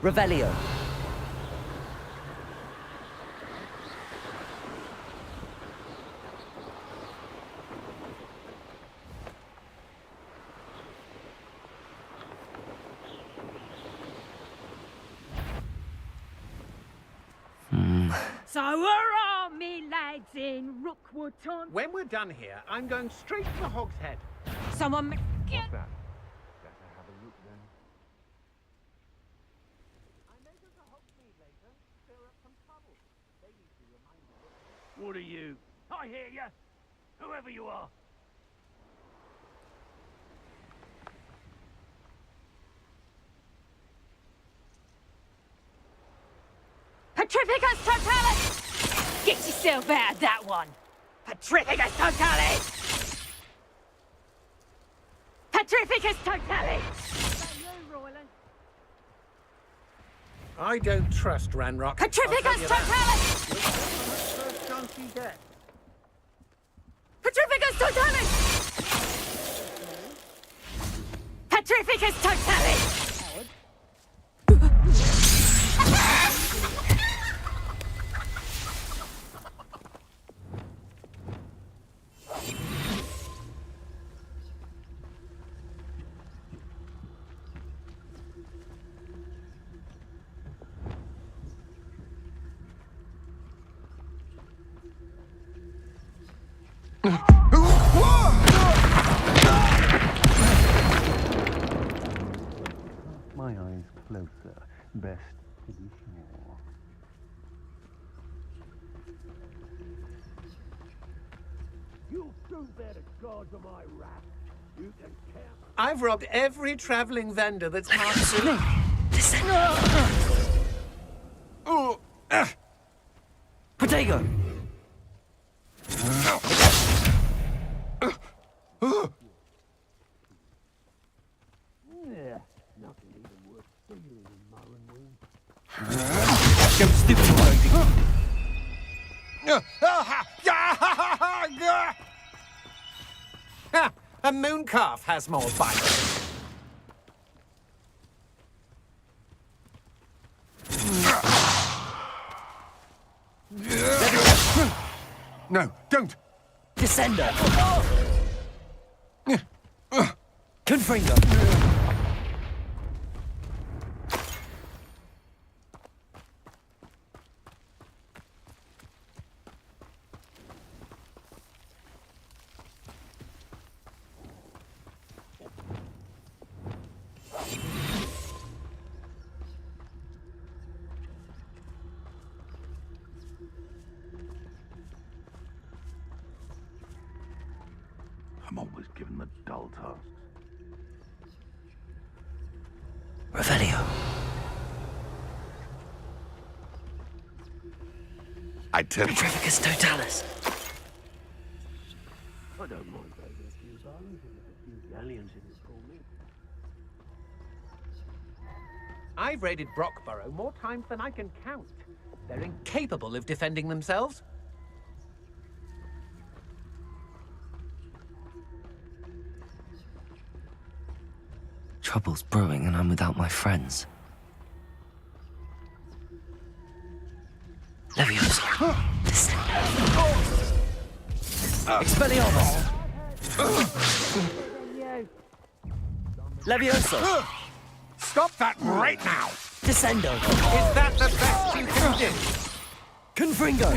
Revelio. So where are me lads in Rookwoodton? When we're done here, I'm going straight to the Hog's Head. Someone What's that? Better have a look then. I may go to Hogsmeade later, stir up some trouble. They need to be reminded. What are you? I hear you. Whoever you are. Petrificus Totalis! Get yourself out of that one! Petrificus Totalis! Petrificus Totalis! I don't trust Ranrock. Petrificus Totalis! First chance you get. Petrificus Totalis! Petrificus Totalis! My eyes closer. Best to be sure. You'll soon bear the gods of my wrath. You can count. I've robbed every traveling vendor that's passed through. Protego. Yeah, nothing even worth stealing in Morrowind. Go stupid, A moon calf has more bite. No, don't! Descender. Confringo. I'm always given the dull tasks. Revelio. I tell you. Petrificus Totalis. I don't mind taking a few bones and a few galleons in it for me. I've raided Brockborough more times than I can count. They're incapable of defending themselves. Trouble's brewing and I'm without my friends. Leviosa. Expelliarmus. Leviosa. Stop that right now! Descendo. Is that the best you can do? Confringo.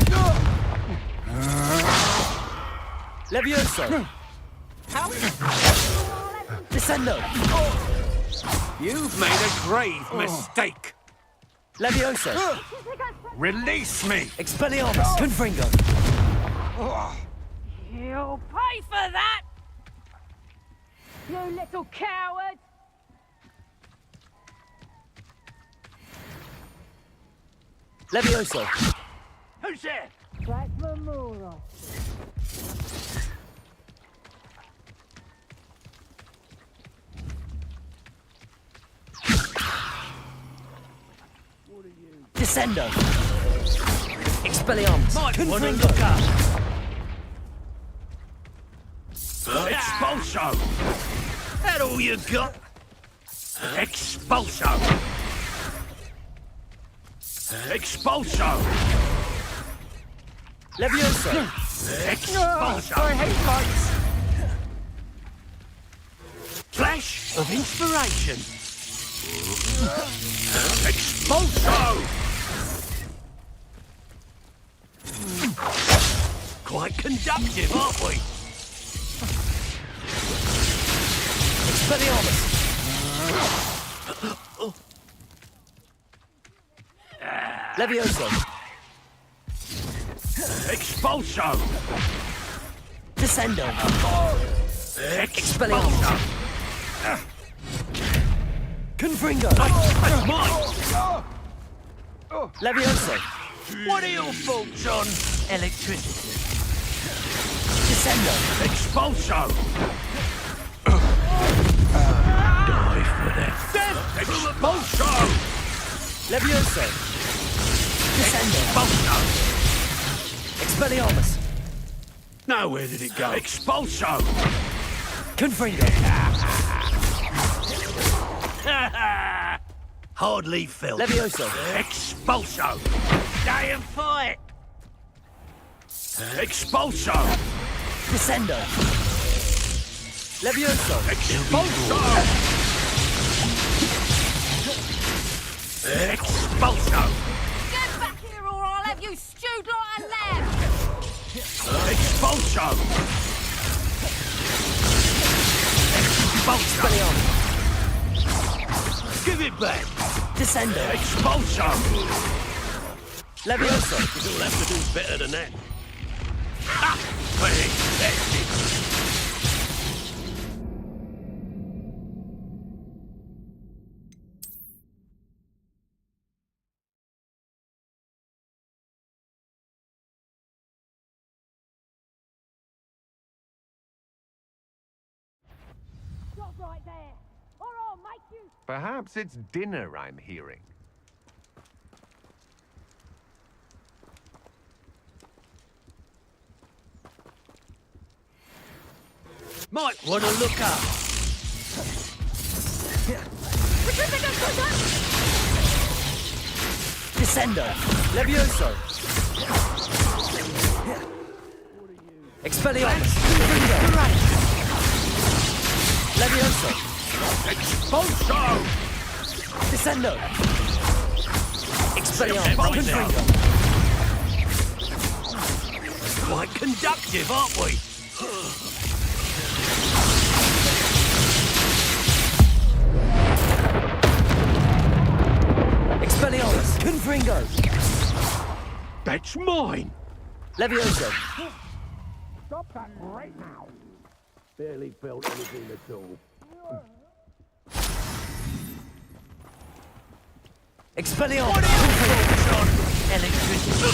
Leviosa. How? Descendo. You've made a grave mistake. Leviosa. Release me! Expelliarmus. Confringo. You'll pay for that! You little coward! Leviosa. Who's there? That's the moron. Descendo. Expelliarmus. Confringo. Expulso! That all you got? Expulso! Expulso! Levioso! Expulso! I hate heights. Flash of inspiration! Expulso! Quite conductive, aren't we? Expelliarmus! Levioso! Expulso! Descendo! Expulso! Confringo! That's mine! Levioso! What are your thoughts on electricity? Descendo! Expulso! Die for that. Expulso! Levioso! Descendo! Expulso! Expelliarmus! Now where did it go? Expulso! Confringo! Hardly felt. Levioso! Expulso! Stay and fight! Expulso! Descendo! Levioso! Expulso! Expulso! Get back here or I'll have you stewed like a lamb! Expulso! Expulso! Expelliarmus! Give it back! Descendo! Expulso! Levioso! You'll have to do better than that. Ha! Fantastic! Stop right there, or I'll make you... Perhaps it's dinner I'm hearing. Might want to look up. Descendo! Levioso! Expelliarmus! Confringo! Levioso! Expulso! Descendo! Expelliarmus! Confringo! Quite conductive, aren't we? Expelliarmus! Confringo! That's mine! Levioso! Stop that right now! Barely felt anything at all. Expelliarmus! What are your thoughts on electricity?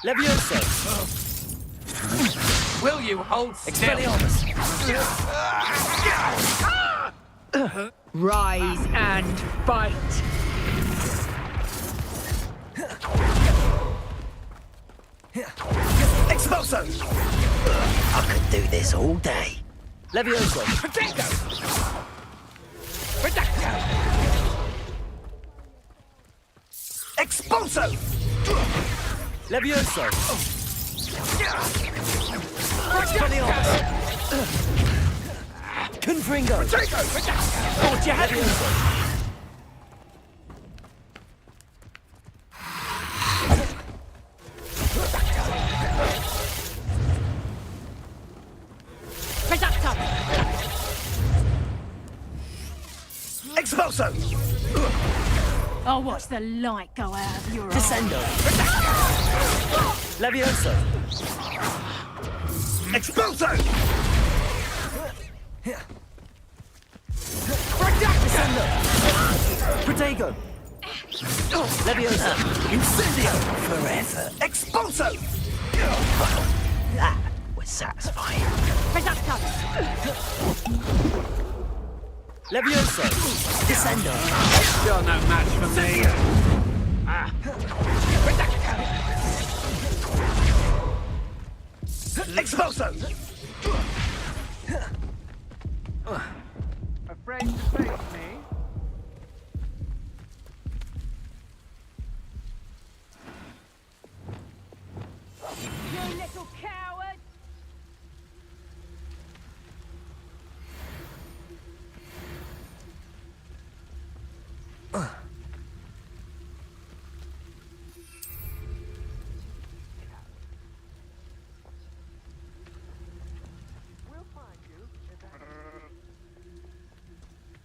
Levioso! Will you hold still? Expelliarmus! Rise and fight! Expulso! I could do this all day. Levioso! Expulso! Levioso! Expelliarmus! Confringo! What you have? Levioso! Expulso! I'll watch the light go out of your eyes. Descendo! Levioso! Expulso! Descendo! Protego! Leviosa! Incendio! Forever! Expulso! That was satisfying. Reducto! Levioso! Descendo! You're no match for me. Expulso! Afraid to face me?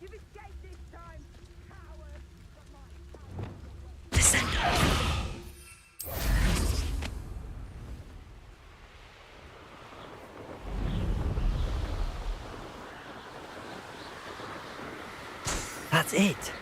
You've escaped this time, coward! That's it.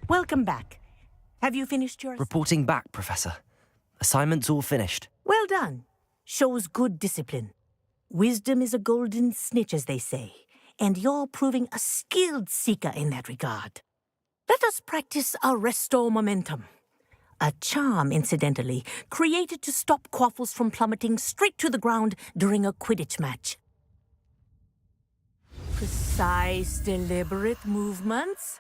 Welcome back. Have you finished your... Reporting back, Professor. Assignment's all finished. Well done. Shows good discipline. Wisdom is a golden snitch, as they say, and you're proving a skilled seeker in that regard. Let us practice our restore momentum. A charm, incidentally, created to stop quaffles from plummeting straight to the ground during a Quidditch match. Precise, deliberate movements.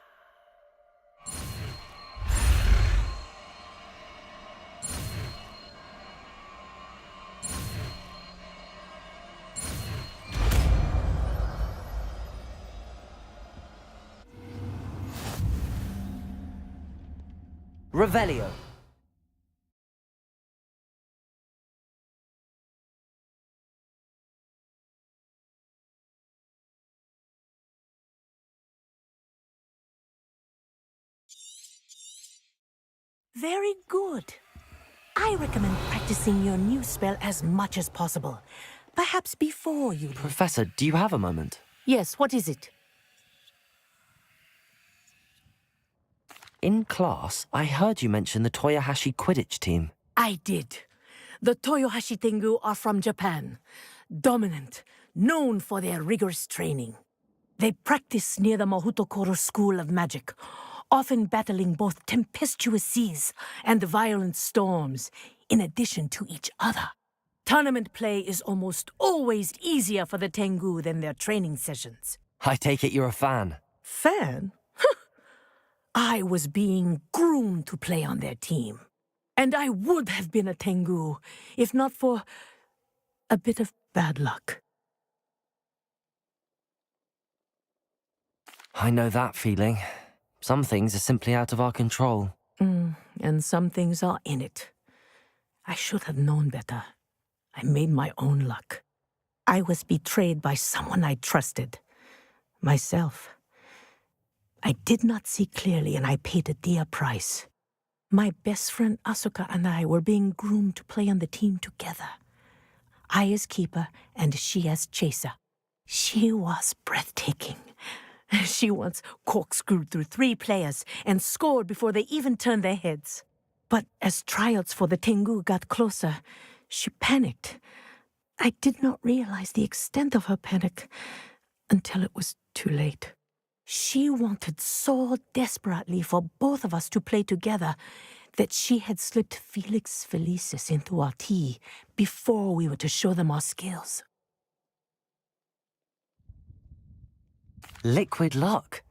Revelio. Very good. I recommend practicing your new spell as much as possible. Perhaps before you leave. Professor, do you have a moment? Yes, what is it? In class, I heard you mention the Toyohashi Quidditch team. I did. The Toyohashi Tengu are from Japan. Dominant, known for their rigorous training. They practice near the Mahutokoro School of Magic, often battling both tempestuous seas and violent storms, in addition to each other. Tournament play is almost always easier for the Tengu than their training sessions. I take it you're a fan. Fan? I was being groomed to play on their team. And I would have been a Tengu, if not for a bit of bad luck. I know that feeling. Some things are simply out of our control. And some things are in it. I should have known better. I made my own luck. I was betrayed by someone I trusted. Myself. I did not see clearly, and I paid a dear price. My best friend Asuka and I were being groomed to play on the team together. I as keeper, and she as chaser. She was breathtaking. She once corkscrewed through 3 players and scored before they even turned their heads. But as tryouts for the Tengu got closer, she panicked. I did not realize the extent of her panic until it was too late. She wanted so desperately for both of us to play together that she had slipped Felix Felicis into our tea before we were to show them our skills. Liquid luck.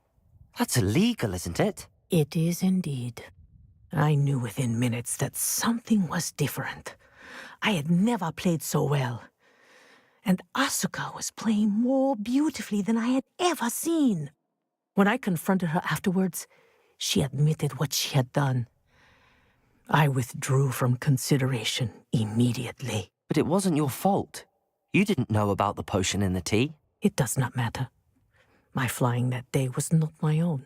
That's illegal, isn't it? It is indeed. I knew within minutes that something was different. I had never played so well. And Asuka was playing more beautifully than I had ever seen. When I confronted her afterwards, she admitted what she had done. I withdrew from consideration immediately. But it wasn't your fault. You didn't know about the potion in the tea. It does not matter. My flying that day was not my own.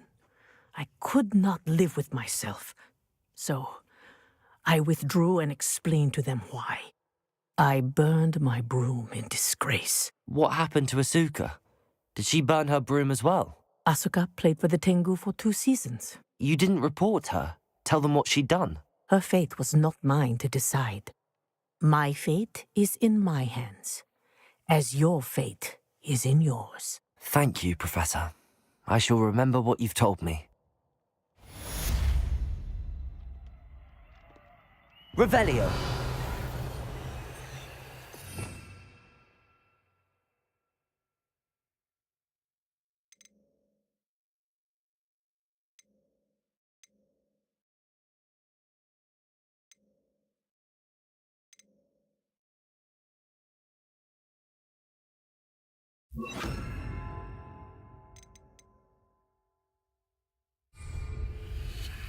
I could not live with myself. So I withdrew and explained to them why. I burned my broom in disgrace. What happened to Asuka? Did she burn her broom as well? Asuka played for the Tengu for 2 seasons. You didn't report her. Tell them what she'd done. Her fate was not mine to decide. My fate is in my hands, as your fate is in yours. Thank you, Professor. I shall remember what you've told me. Revelio.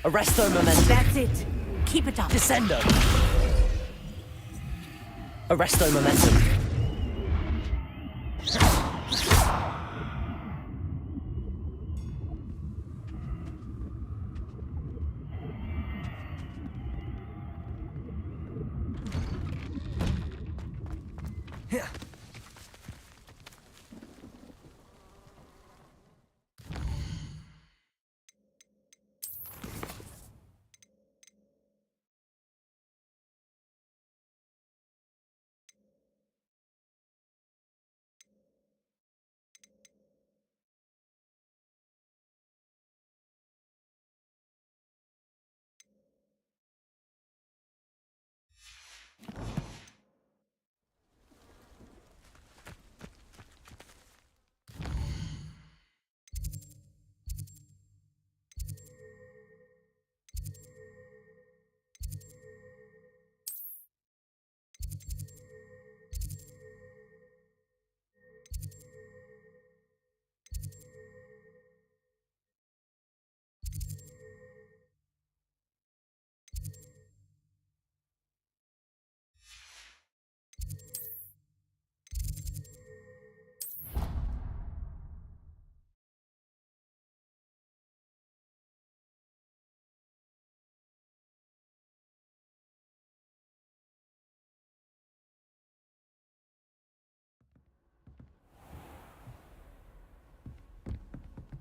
Arresto Momentum. That's it. Keep it up. Descendo. Arresto Momentum.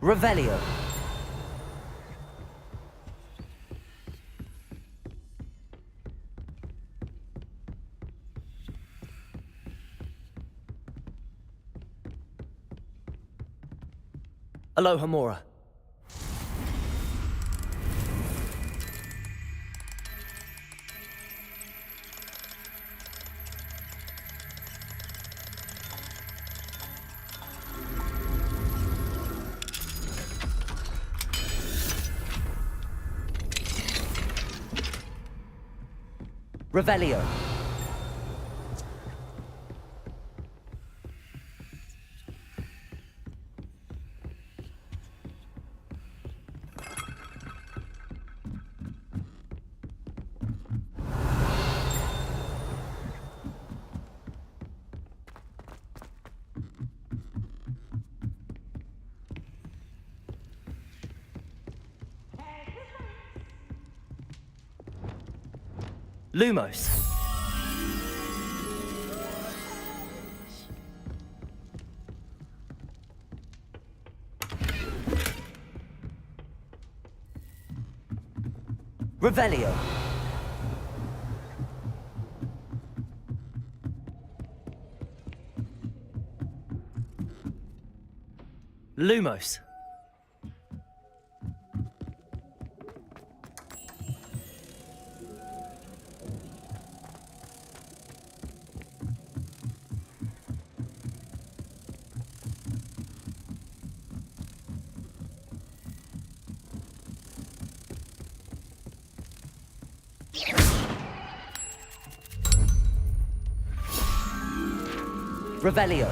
Revelio. Aloha Mora. Revelio. Lumos. Revelio. Lumos. Revelio.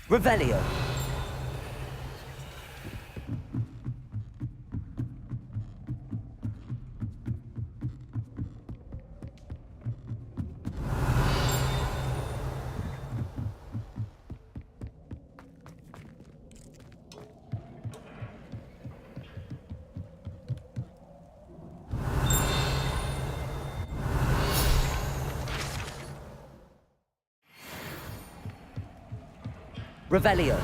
Revelio. Revelio.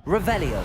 Revelio.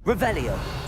Revelio.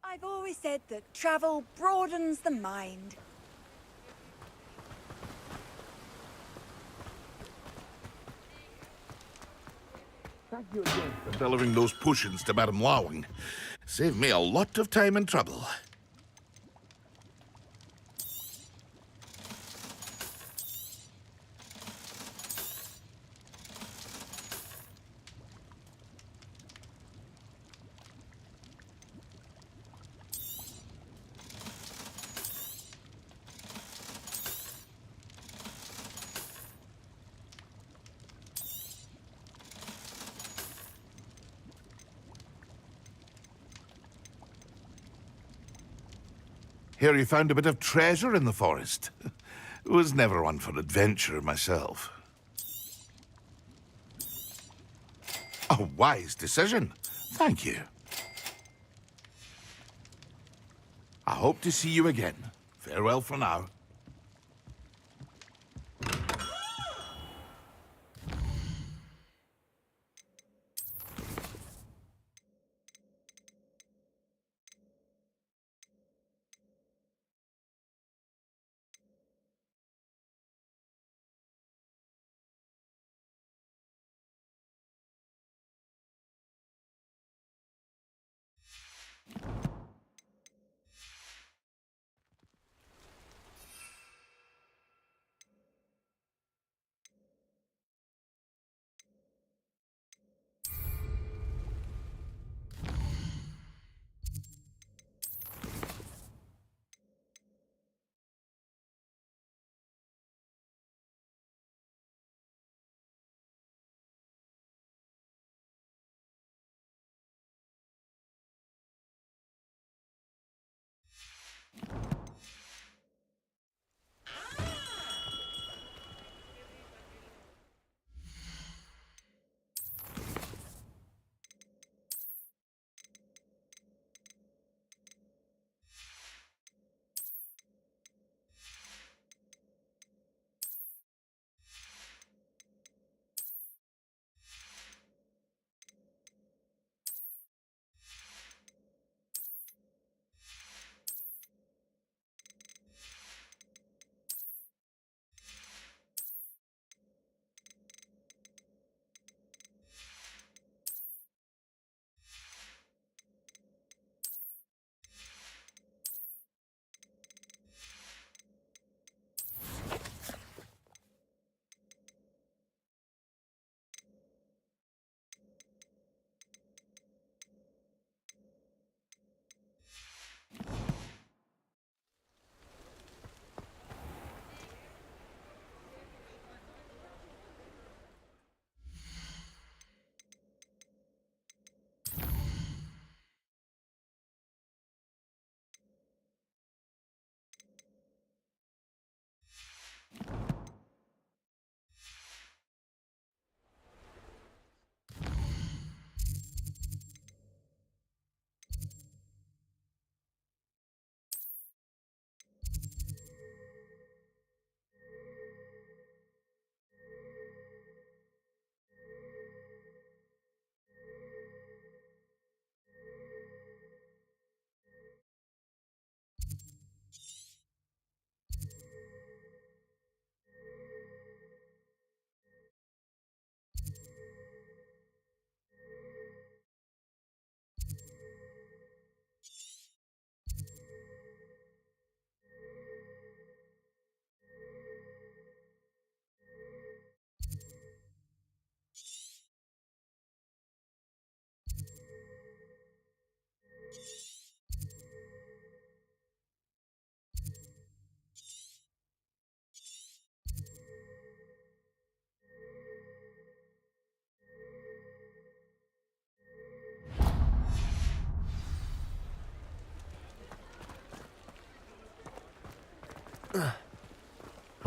I've always said that travel broadens the mind. Thank you again. For delivering those potions to Madame Lawing. Saved me a lot of time and trouble. Here you found a bit of treasure in the forest. Was never one for adventure myself. A wise decision. Thank you. I hope to see you again. Farewell for now.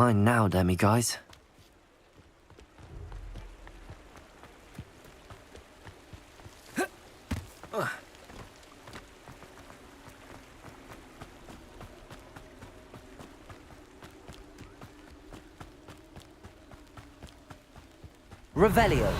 Mine now, Demi guys. Revelio.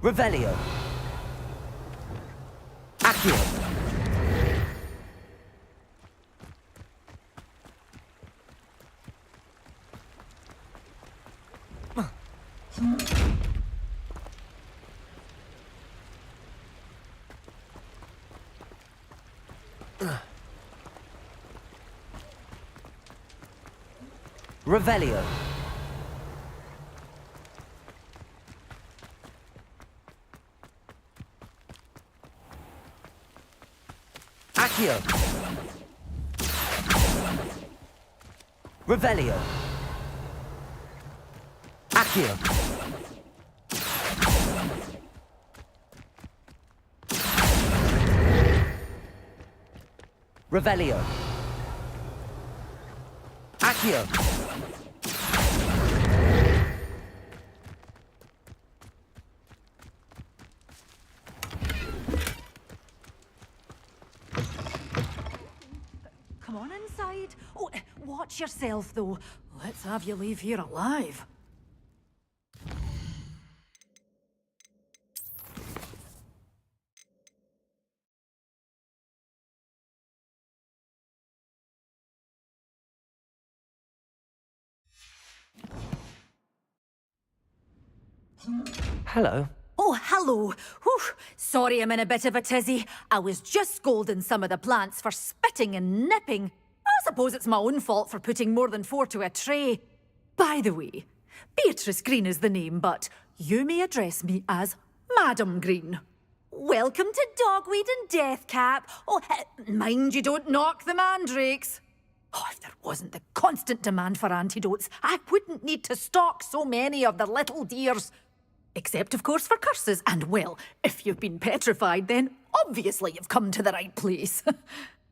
Revelio. Accio. Revelio. Accio. Revelio. Accio. Revelio. Accio. Come on inside. Oh, watch yourself, though. Let's have you leave here alive. Hello. Oh, hello. Whew. Sorry I'm in a bit of a tizzy. I was just scolding some of the plants for spitting and nipping. I suppose it's my own fault for putting more than 4 to a tray. By the way, Beatrice Green is the name, but you may address me as Madam Green. Welcome to Dogweed and Deathcap. Oh, mind you don't knock the mandrakes. Oh, if there wasn't the constant demand for antidotes, I wouldn't need to stock so many of the little dears. Except, of course, for curses. And, well, if you've been petrified, then obviously you've come to the right place.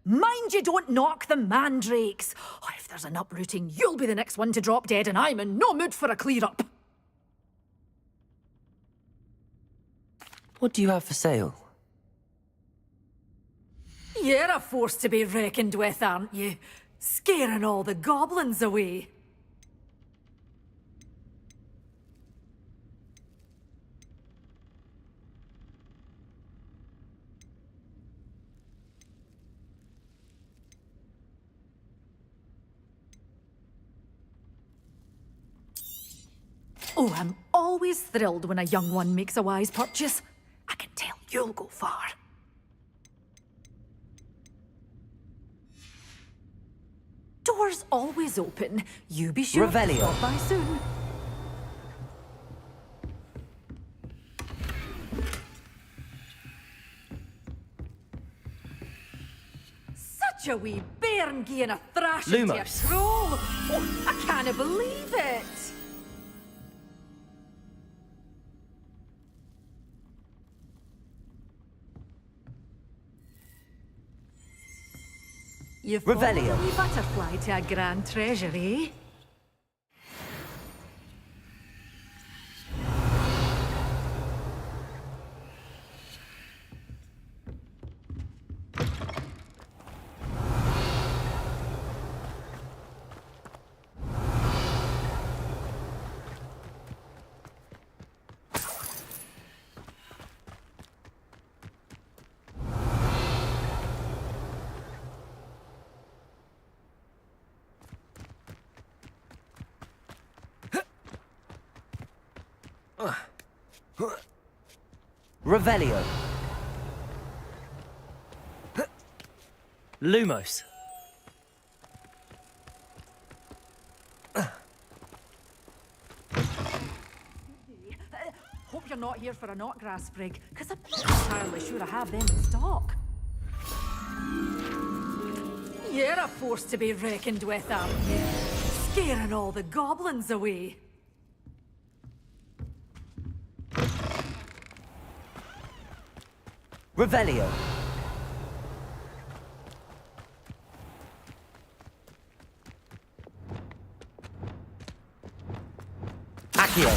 Mind you don't knock the mandrakes. Oh, if there's an uprooting, you'll be the next one to drop dead, and I'm in no mood for a clear-up. What do you have for sale? You're a force to be reckoned with, aren't you? Scaring all the goblins away. Oh, I'm always thrilled when a young one makes a wise purchase. I can tell you'll go far. Doors always open. You be sure Revelio. to stop by soon. Such a wee bairn gieing a thrash into a Lumos. troll. Oh, I can't believe it. You've Revelio. followed a wee butterfly to a grand treasure, eh? Revelio. Lumos. Hope you're not here for a knotgrass sprig, because I'm not entirely sure I have them in stock. You're a force to be reckoned with, aren't you? Scaring all the goblins away. Revelio. Accio.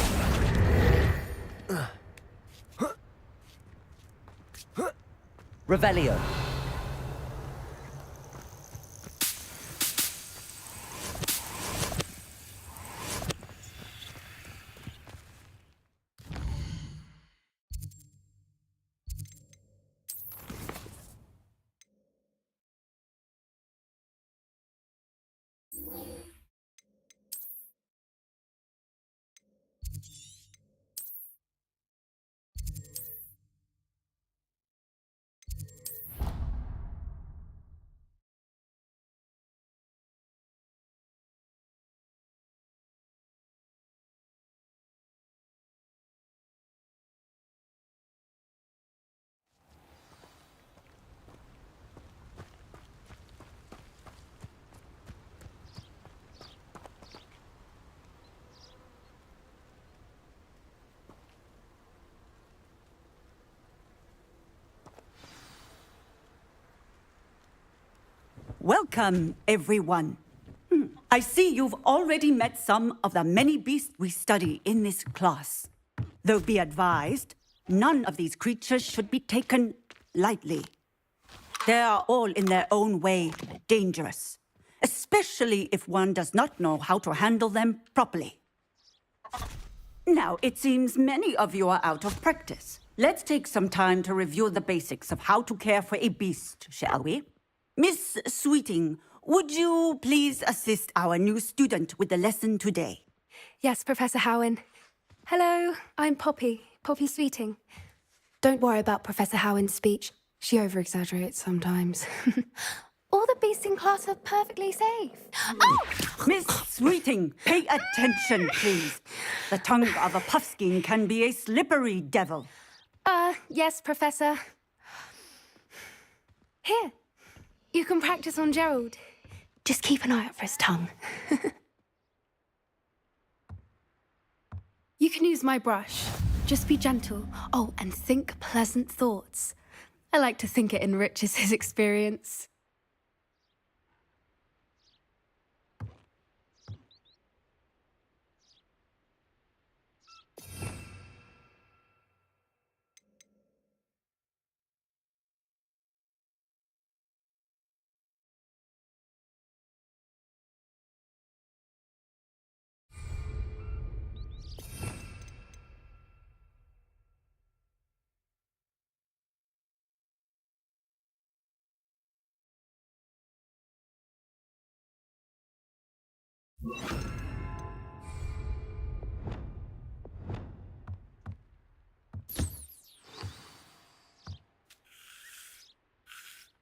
Revelio. Welcome, everyone. I see you've already met some of the many beasts we study in this class. Though be advised, none of these creatures should be taken lightly. They are all in their own way dangerous, especially if one does not know how to handle them properly. Now, it seems many of you are out of practice. Let's take some time to review the basics of how to care for a beast, shall we? Miss Sweeting, would you please assist our new student with the lesson today? Yes, Professor Howen. Hello, I'm Poppy Sweeting. Don't worry about Professor Howen's speech. She over-exaggerates sometimes. All the beasts in class are perfectly safe. Oh! Miss Sweeting, pay attention, please. The tongue of a puffskein can be a slippery devil. Yes, Professor. Here, you can practice on Gerald. Just keep an eye out for his tongue. You can use my brush. Just be gentle. Oh, and think pleasant thoughts. I like to think it enriches his experience.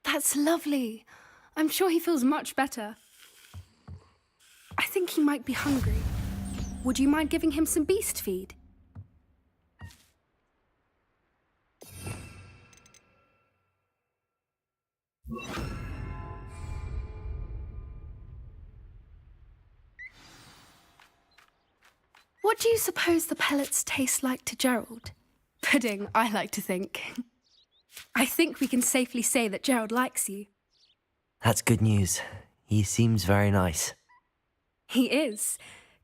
That's lovely. I'm sure he feels much better. I think he might be hungry. Would you mind giving him some beast feed? What do you suppose the pellets taste like to Gerald? Pudding, I like to think. I think we can safely say that Gerald likes you. That's good news. He seems very nice. He is.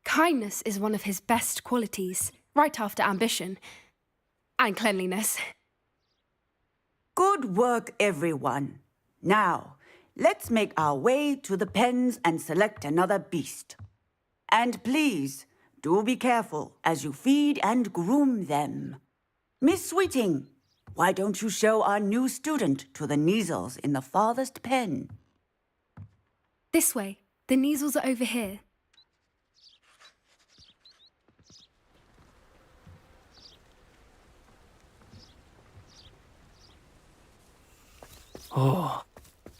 Kindness is one of his best qualities, right after ambition. And cleanliness. Good work, everyone. Now, let's make our way to the pens and select another beast. And please, do be careful as you feed and groom them. Miss Sweeting, why don't you show our new student to the Neasels in the farthest pen? This way. The Neasels are over here. Oh,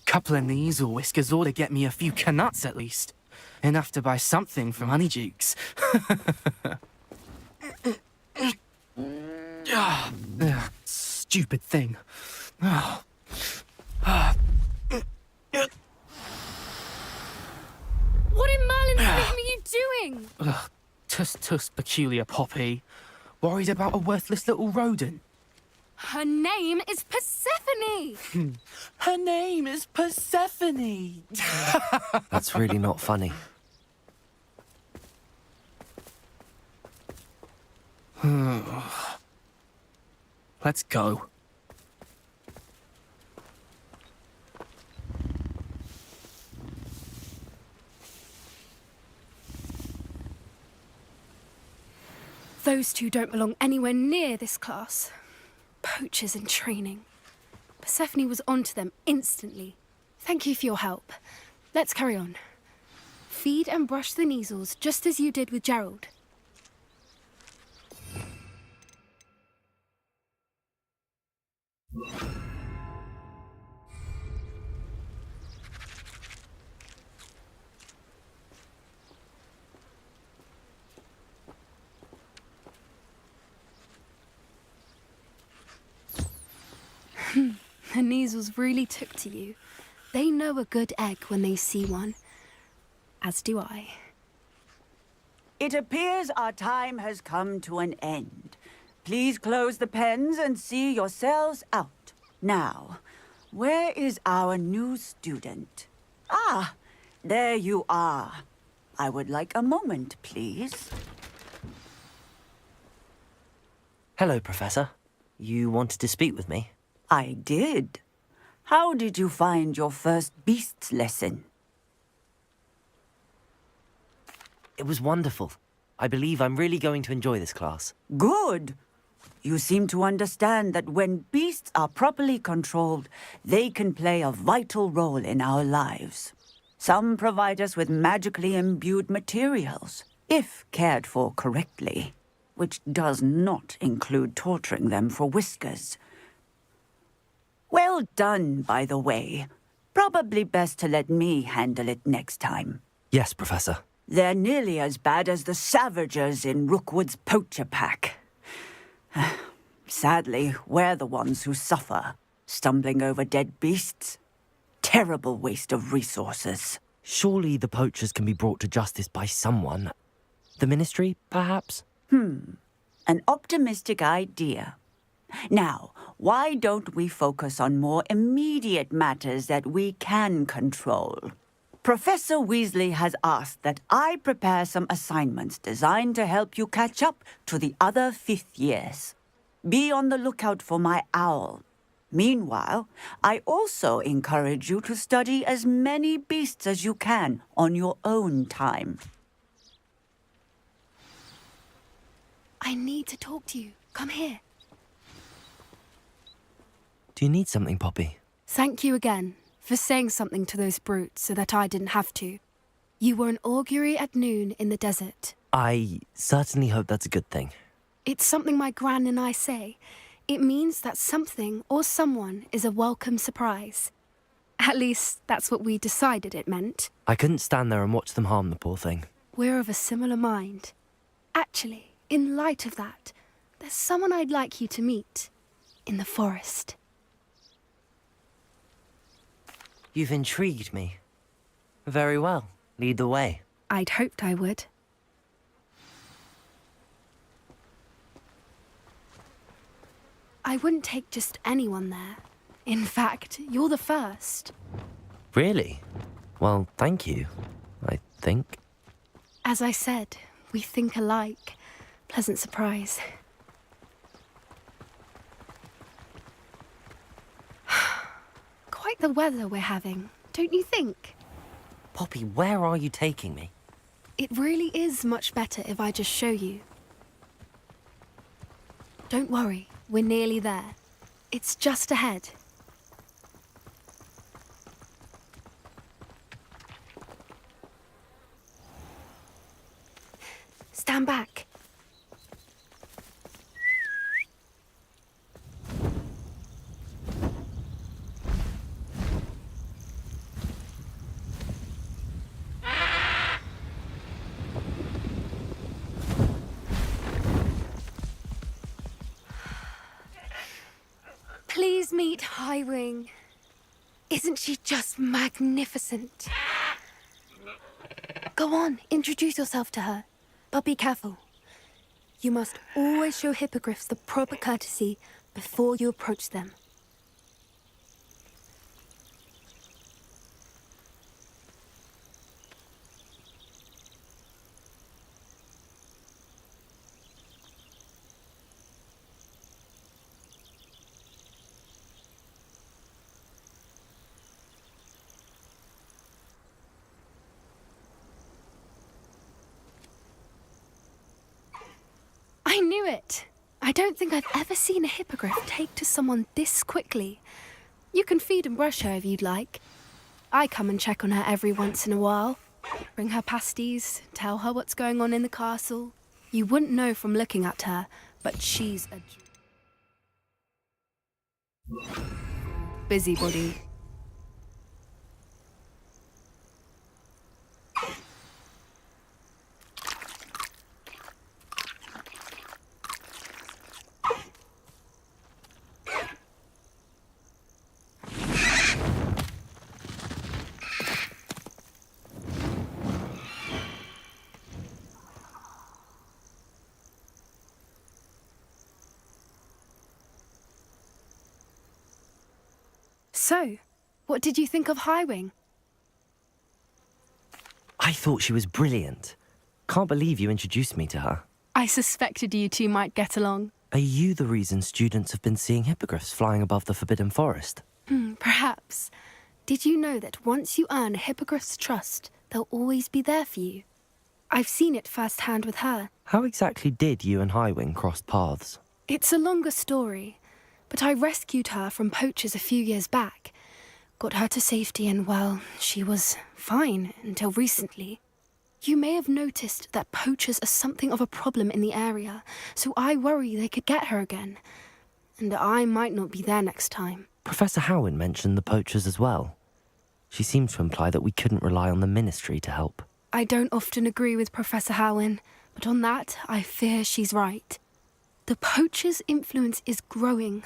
couple of Neasel whiskers ought to get me a few canuts at least. Enough to buy something from Honeydukes. Stupid thing. What in Merlin's name are you doing? Tuss, peculiar Poppy. Worried about a worthless little rodent. Her name is Persephone! Her name is Persephone! That's really not funny. Let's go. Those two don't belong anywhere near this class. Poachers in training. Persephone was onto them instantly. Thank you for your help. Let's carry on. Feed and brush the Neasels just as you did with Gerald. The Neasels really took to you. They know a good egg when they see one. As do I. It appears our time has come to an end. Please close the pens and see yourselves out. Now, where is our new student? Ah, there you are. I would like a moment, please. Hello, Professor. You wanted to speak with me? I did. How did you find your first beasts lesson? It was wonderful. I believe I'm really going to enjoy this class. Good. You seem to understand that when beasts are properly controlled, they can play a vital role in our lives. Some provide us with magically imbued materials, if cared for correctly, which does not include torturing them for whiskers. Well done, by the way. Probably best to let me handle it next time. Yes, Professor. They're nearly as bad as the Savagers in Rookwood's poacher pack. Sadly, we're the ones who suffer, stumbling over dead beasts. Terrible waste of resources. Surely the poachers can be brought to justice by someone. The Ministry, perhaps? An optimistic idea. Now, why don't we focus on more immediate matters that we can control? Professor Weasley has asked that I prepare some assignments designed to help you catch up to the other fifth years. Be on the lookout for my owl. Meanwhile, I also encourage you to study as many beasts as you can on your own time. I need to talk to you. Come here. Do you need something, Poppy? Thank you again for saying something to those brutes so that I didn't have to. You were an augury at noon in the desert. I certainly hope that's a good thing. It's something my gran and I say. It means that something or someone is a welcome surprise. At least, that's what we decided it meant. I couldn't stand there and watch them harm the poor thing. We're of a similar mind. Actually, in light of that, there's someone I'd like you to meet. In the forest. You've intrigued me. Very well. Lead the way. I'd hoped I would. I wouldn't take just anyone there. In fact, you're the first. Really? Well, thank you, I think. As I said, we think alike. Pleasant surprise. Quite the weather we're having, don't you think? Poppy, where are you taking me? It really is much better if I just show you. Don't worry, we're nearly there. It's just ahead. Stand back. Please meet Highwing. Isn't she just magnificent? Go on, introduce yourself to her. But be careful. You must always show hippogriffs the proper courtesy before you approach them. I knew it! I don't think I've ever seen a hippogriff take to someone this quickly. You can feed and brush her if you'd like. I come and check on her every once in a while. Bring her pasties, tell her what's going on in the castle. You wouldn't know from looking at her, but she's a busybody. So, what did you think of Highwing? I thought she was brilliant. Can't believe you introduced me to her. I suspected you two might get along. Are you the reason students have been seeing hippogriffs flying above the Forbidden Forest? Perhaps. Did you know that once you earn a hippogriff's trust, they'll always be there for you? I've seen it firsthand with her. How exactly did you and Highwing cross paths? It's a longer story, but I rescued her from poachers a few years back. Got her to safety and, well, she was fine until recently. You may have noticed that poachers are something of a problem in the area, so I worry they could get her again. And I might not be there next time. Professor Howin mentioned the poachers as well. She seemed to imply that we couldn't rely on the Ministry to help. I don't often agree with Professor Howin, but on that, I fear she's right. The poachers' influence is growing.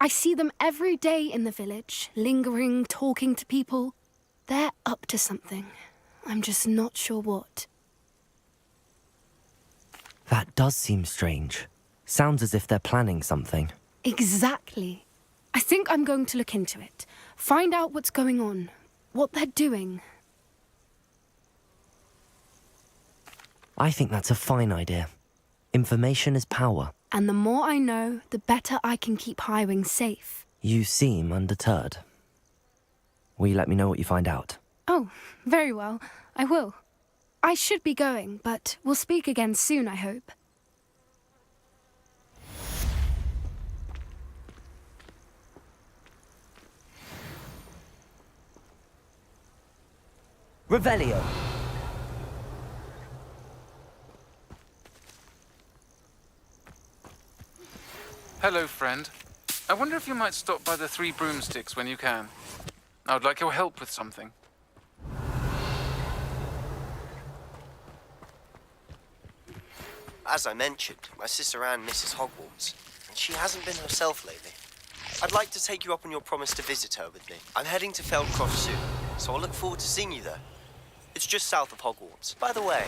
I see them every day in the village, lingering, talking to people. They're up to something. I'm just not sure what. That does seem strange. Sounds as if they're planning something. Exactly. I think I'm going to look into it. Find out what's going on, what they're doing. I think that's a fine idea. Information is power. And the more I know, the better I can keep Highwing safe. You seem undeterred. Will you let me know what you find out? Oh, very well. I will. I should be going, but we'll speak again soon, I hope. Revelio. Hello, friend. I wonder if you might stop by the Three Broomsticks when you can. I would like your help with something. As I mentioned, my sister Anne misses Hogwarts, and she hasn't been herself lately. I'd like to take you up on your promise to visit her with me. I'm heading to Feldcroft soon, so I'll look forward to seeing you there. It's just south of Hogwarts. By the way,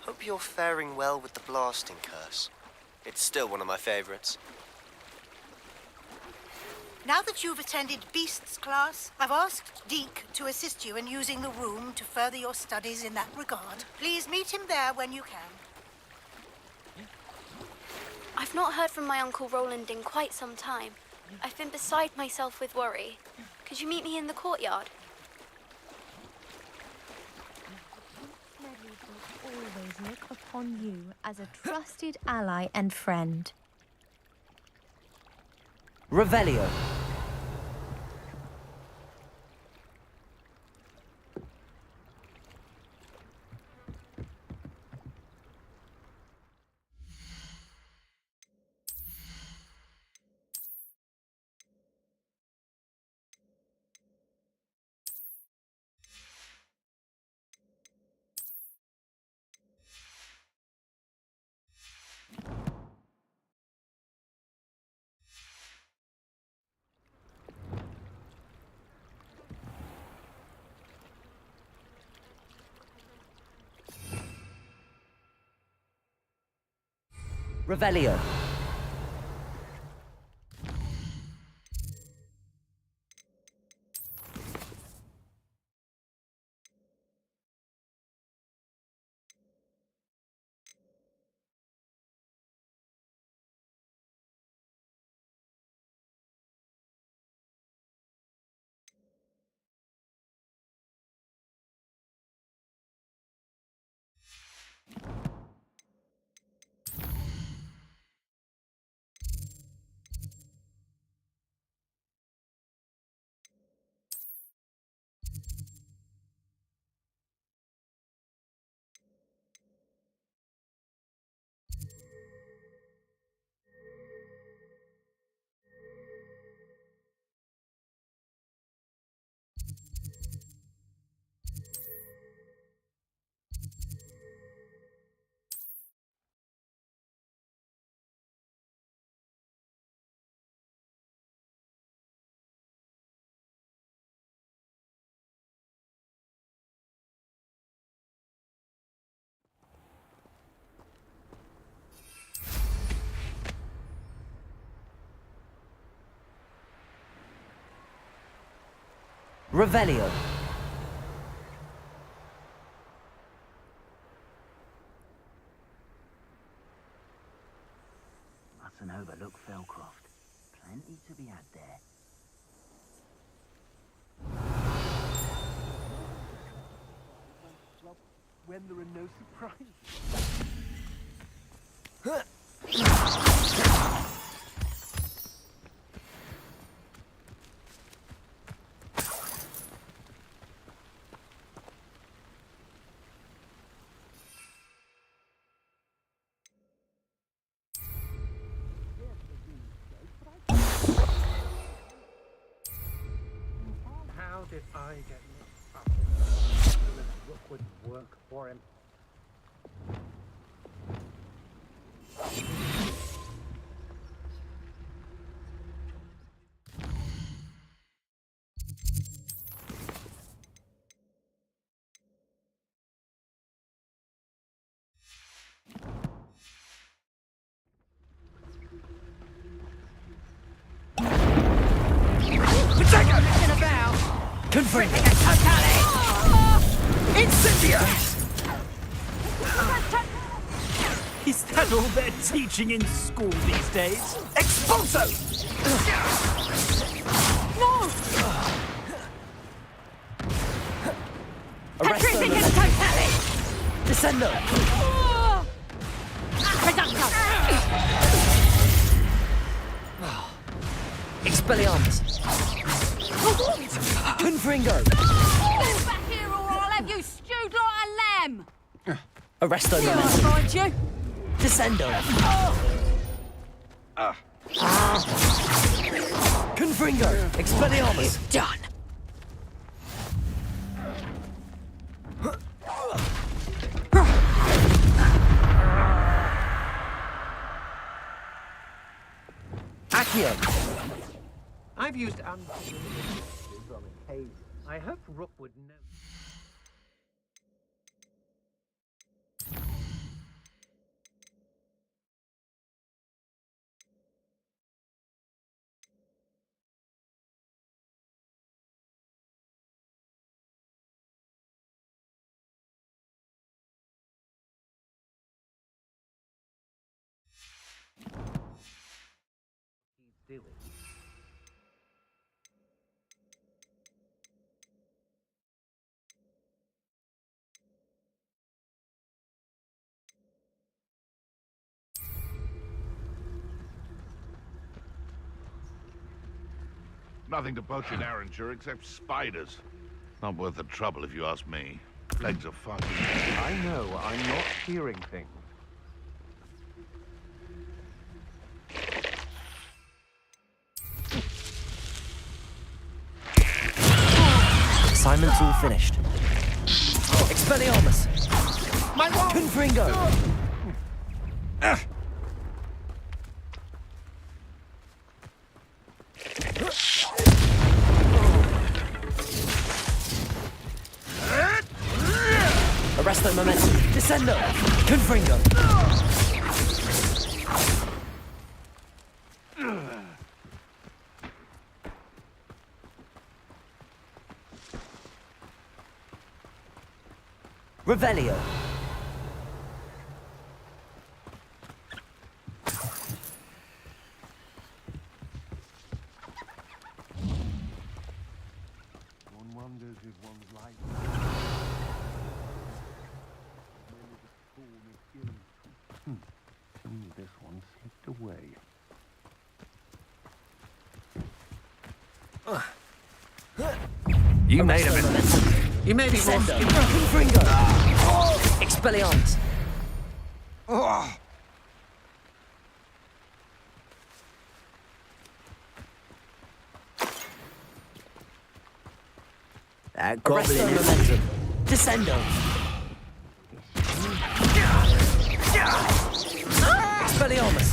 hope you're faring well with the blasting curse. It's still one of my favorites. Now that you've attended Beasts class, I've asked Deke to assist you in using the room to further your studies in that regard. Please meet him there when you can. I've not heard from my Uncle Roland in quite some time. I've been beside myself with worry. Could you meet me in the courtyard? Always look upon you as a trusted ally and friend. Revelio. Revelio. Revelio. and overlook Felcroft. Plenty to be had there. Well, when there are no surprises. How did I get mixed up in this? Rookwood work for him? Confirm. Incendia! Is that all they're teaching in school these days? Expulso! No! Arresto Descendo! Expelliarmus! Confringo! Get back here or I'll have you stewed like a lamb! Arresto I'll Momentum! find you! Descendo! Confringo! Expelliarmus! Done! Accio! I've used unfamiliar messages on occasion. I hope Rookwood knows. He's doing. Nothing to poach in Arranshire except spiders. Not worth the trouble if you ask me. Legs are foggy. I know, I'm not hearing things. Assignment's all finished. Expelliarmus! My wall! Confringo! Arresto Momentum! Descendo! Confringo! Revelio! One wonders if one's life this one slipped away. You made a mistake. You may be more Descendo! Confringo! Expelliarmus! That Arresto goblin is... Momentum! Descendo! Expelliarmus!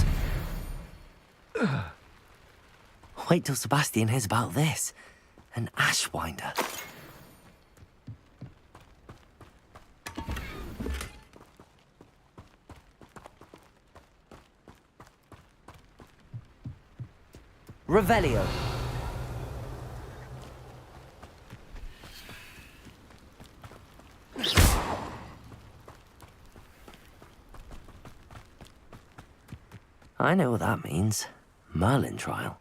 Wait till Sebastian hears about this. An Ashwinder. Revelio. I know what that means. Merlin trial.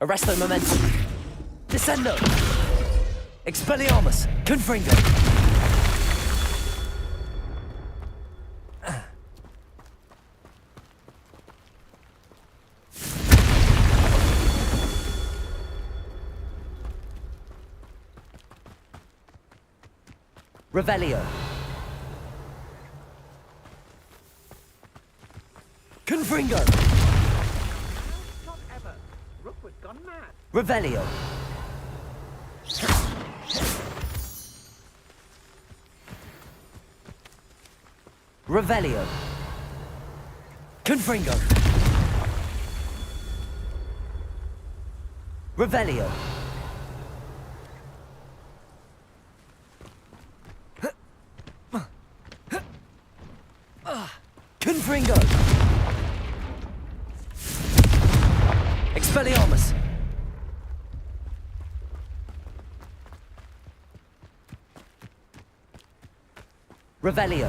Arresto momentum. Descendo. Expelliarmus. Confringo. Revelio. Confringo. Not ever. Rookwood's gone mad. Revelio. Revelio. Confringo. Revelio. Confringo. Expelliarmus. Revelio.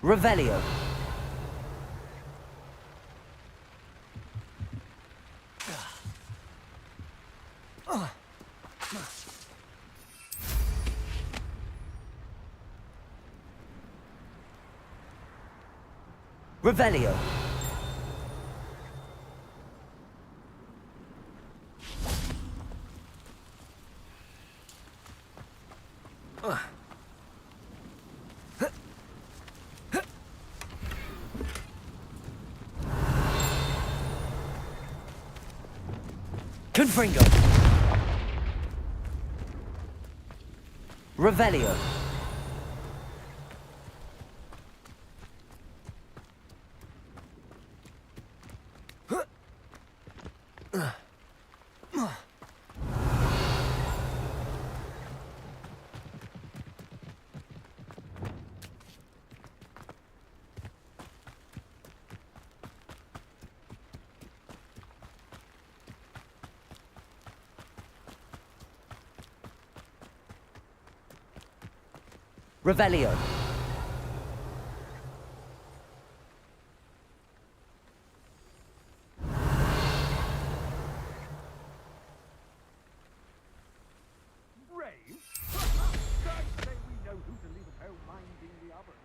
Revelio. Revelio. Confringo. Revelio. Revelio. Brave? I'd say we know who to leave at home minding the oven.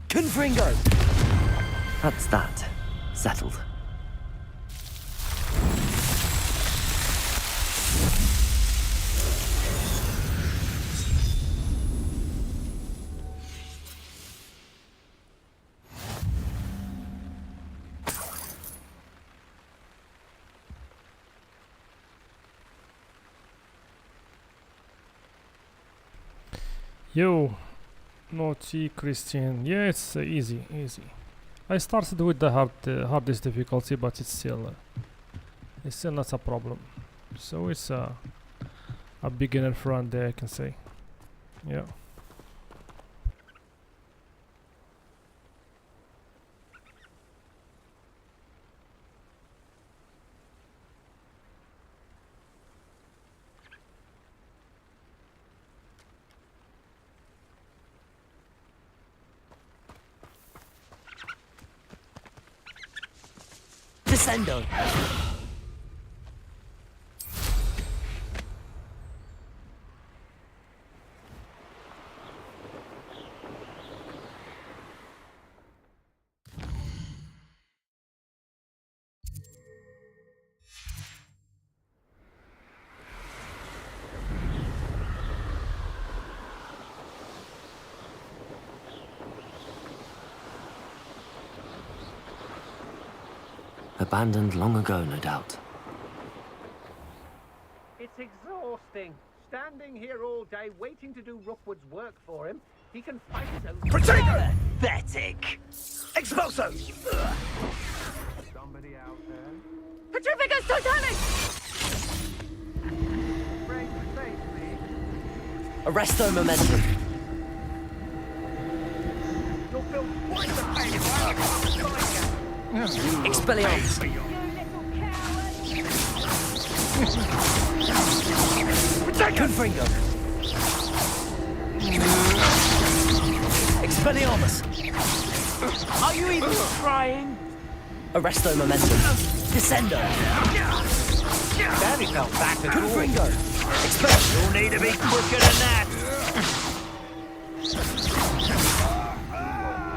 Confringo! That's that. Settled. Yo, Naughty Christian. Yeah, it's easy. I started with the hardest difficulty, but it's still not a problem. So it's a beginner friendly, I can say. Yeah. Descendo. Abandoned long ago, no doubt. It's exhausting. Standing here all day waiting to do Rookwood's work for him. He can fight his own... Pathetic! Expulso! Somebody out there? Petrificus Totalis! Break space, please. Arresto momentum. You'll feel quite the pain if I can't find you. Expelliarmus. Confringo. Expelliarmus. Are you even trying? Arresto momentum. Descendo. Danny felt back at all. Confringo. Expel. You'll need to be quicker than that.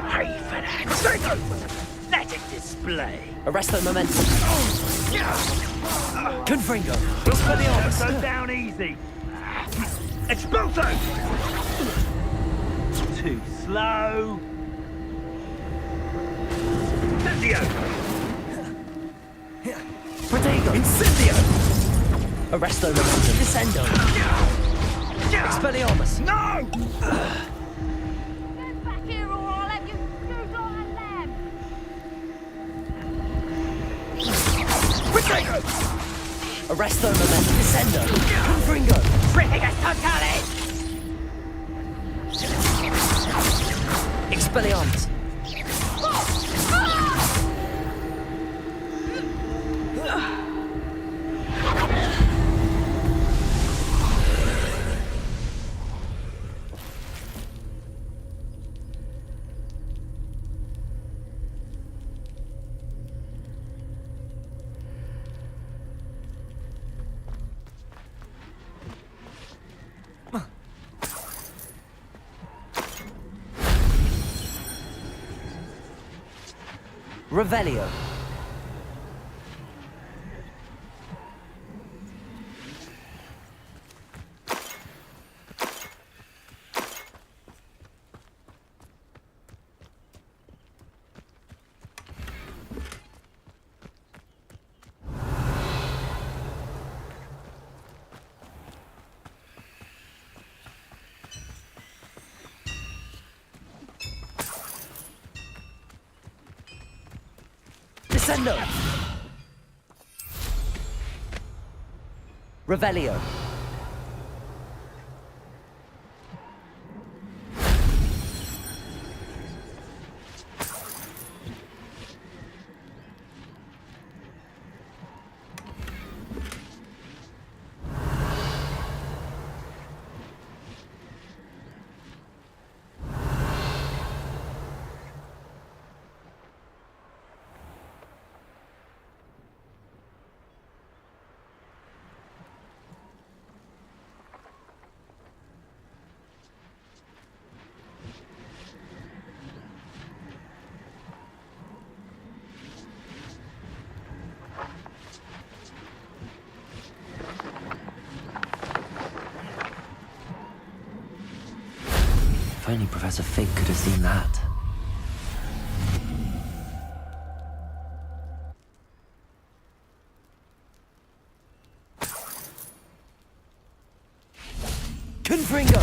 Pray for that. Pathetic display. Arresto momentum. Confringo. Expelliarmus. Go down easy. Expulso! Too slow. Incendio! Protego. Incendio. Arresto momentum. Descendo. Expelliarmus. No! Get back here or I'll have you shoot on a lamb! Protego. Arresto momentum. Descendo. Confringo. Trificus Totalis! Expelliarmus. Revelio. Descendo. Revelio. If only Professor Fig could have seen that. Confringo!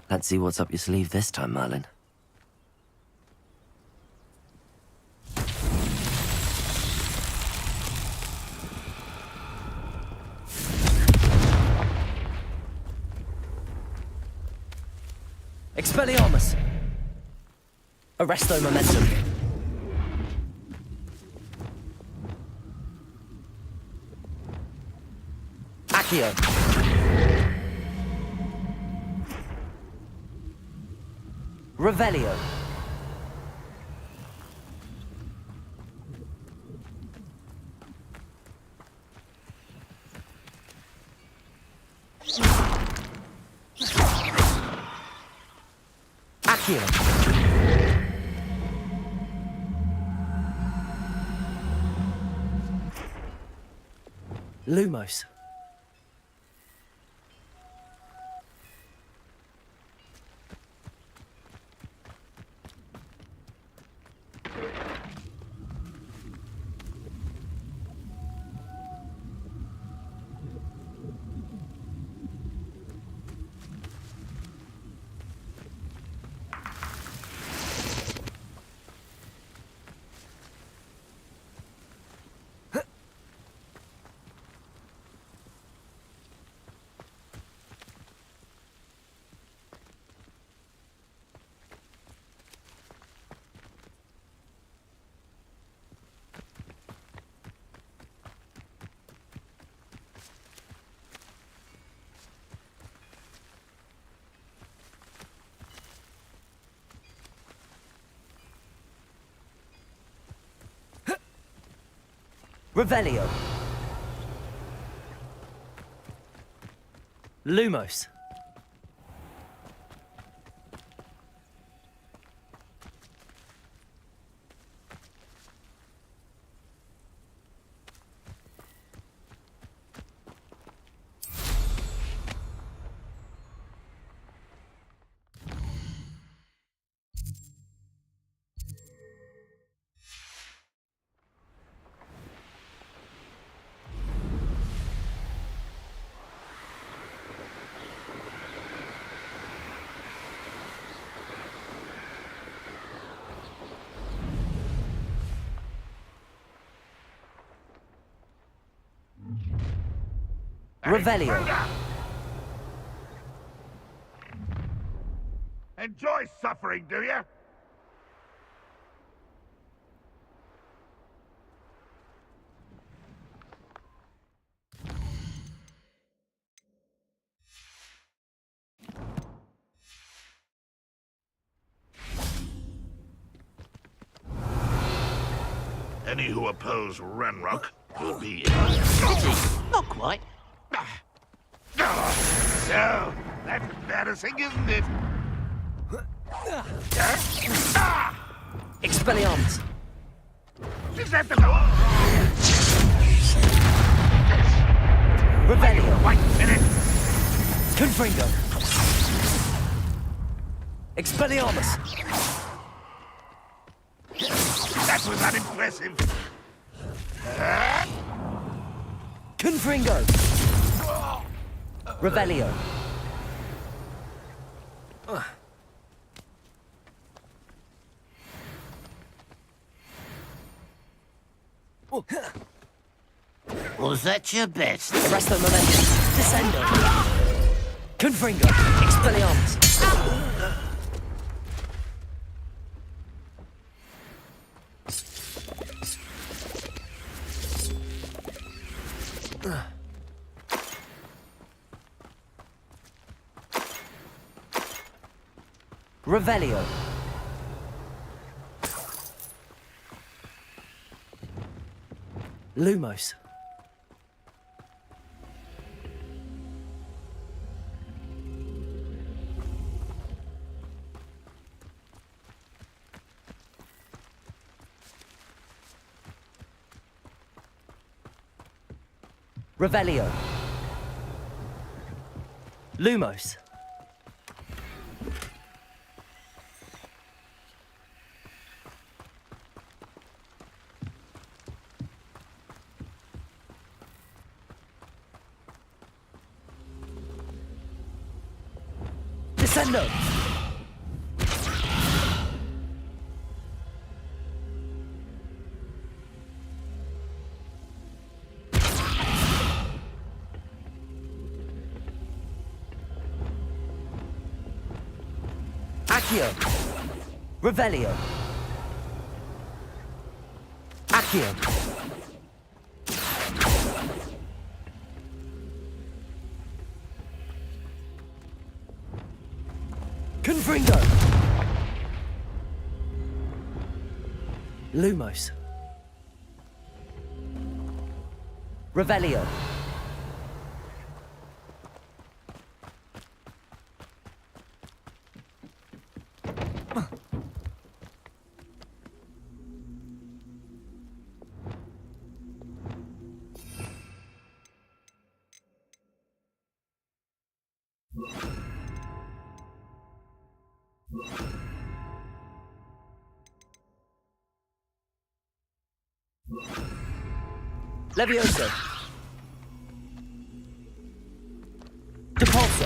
Let's see what's up your sleeve this time, Merlin. Expelliarmus! Arresto momentum. Accio. Revelio. Accio. Lumos. Revelio. Lumos. Revelio. Enjoy suffering, do you? Any who oppose Renrock will be... Not quite. So, that's embarrassing, isn't it? Expelliarmus. Is that the... Revelio. Wait a minute. Confringo. Expelliarmus. That was unimpressive. Confringo. Revelio. Was that your best? Arresto momentum. Descendo. Confringo. Expelliarmus. Revelio. Lumos. Revelio. Lumos. Descendo. Accio. Revelio. Accio. Confringo. Lumos. Revelio. Levioso. Depulso.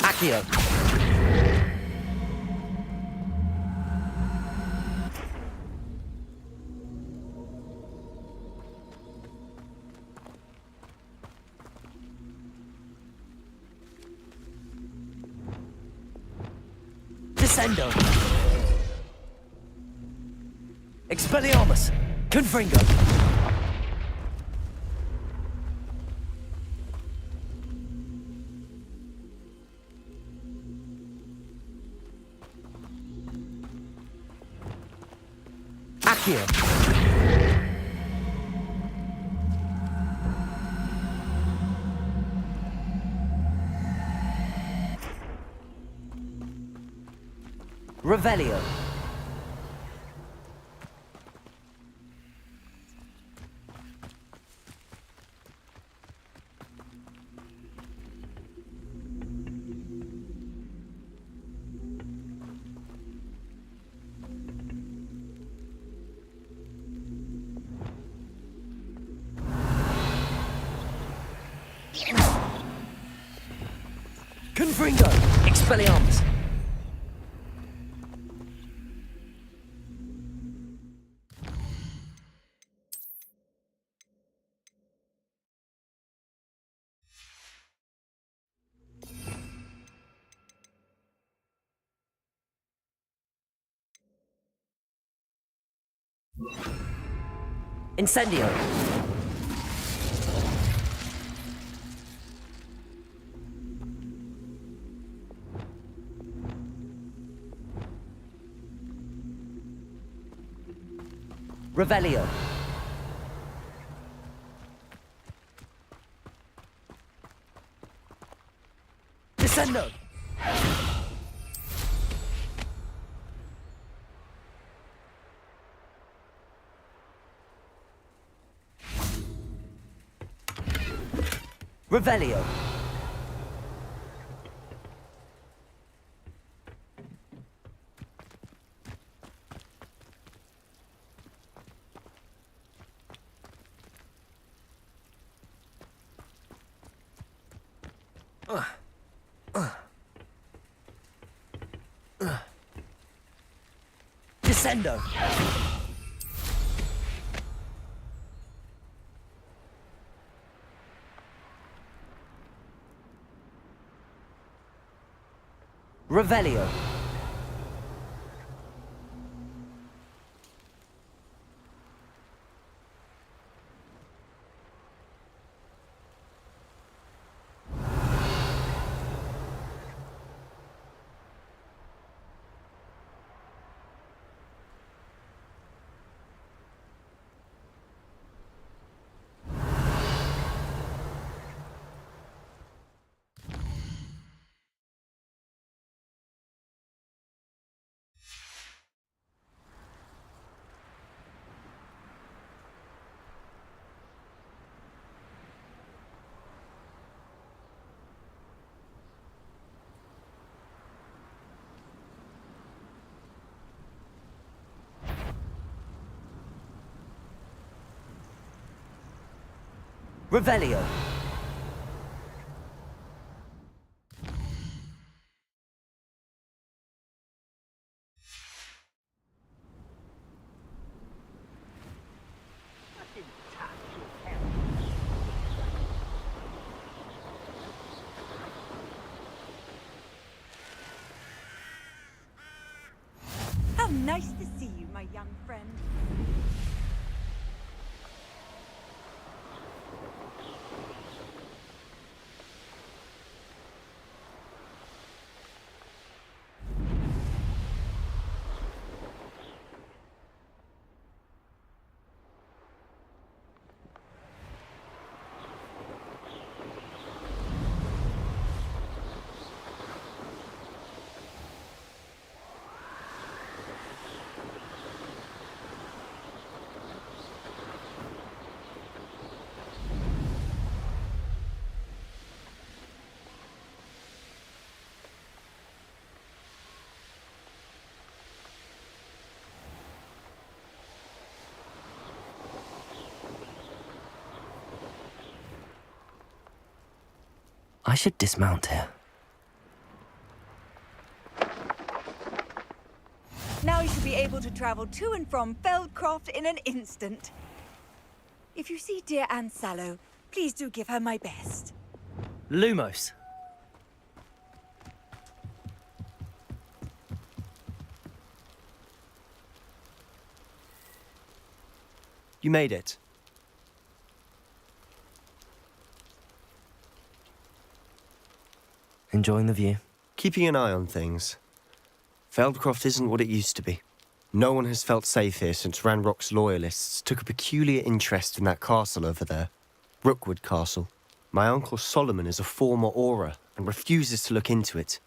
Accio. Descendo. Expelliarmus. Confringo. Accio. Revelio. Confringo. Expelliarmus. Incendio. Revelio. Descendo. Revelio. Descendo. Revelio. Revelio. How nice to see you, my young friend. I should dismount here. Now you should be able to travel to and from Feldcroft in an instant. If you see dear Anne Sallow, please do give her my best. Lumos. You made it. Enjoying the view? Keeping an eye on things. Feldcroft isn't what it used to be. No one has felt safe here since Ranrock's loyalists took a peculiar interest in that castle over there. Rookwood Castle. My uncle Solomon is a former Auror and refuses to look into it,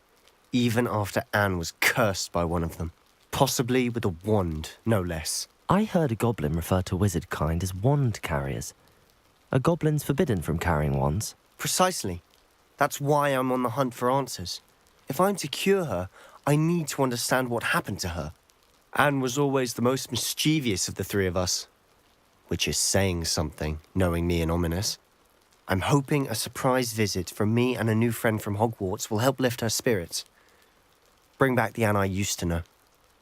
even after Anne was cursed by one of them. Possibly with a wand, no less. I heard a goblin refer to wizard kind as wand carriers. Are goblins forbidden from carrying wands? Precisely. That's why I'm on the hunt for answers. If I'm to cure her, I need to understand what happened to her. Anne was always the most mischievous of the three of us. Which is saying something, knowing me and Ominous. I'm hoping a surprise visit from me and a new friend from Hogwarts will help lift her spirits. Bring back the Anne I used to know.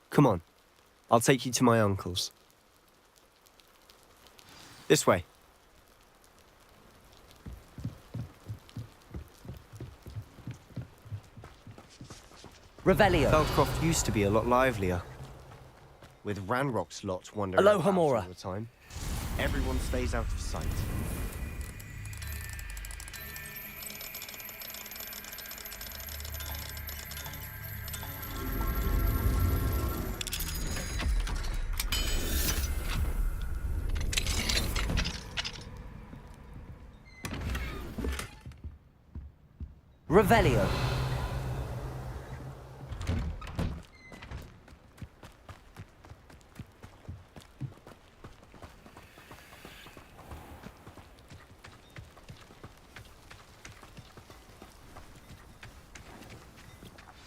Come on, I'll take you to my uncle's. This way. Revelio. Feldcroft used to be a lot livelier. With Ranrock's lot wandering Aloha about Mora. all the time. Everyone stays out of sight. Revelio.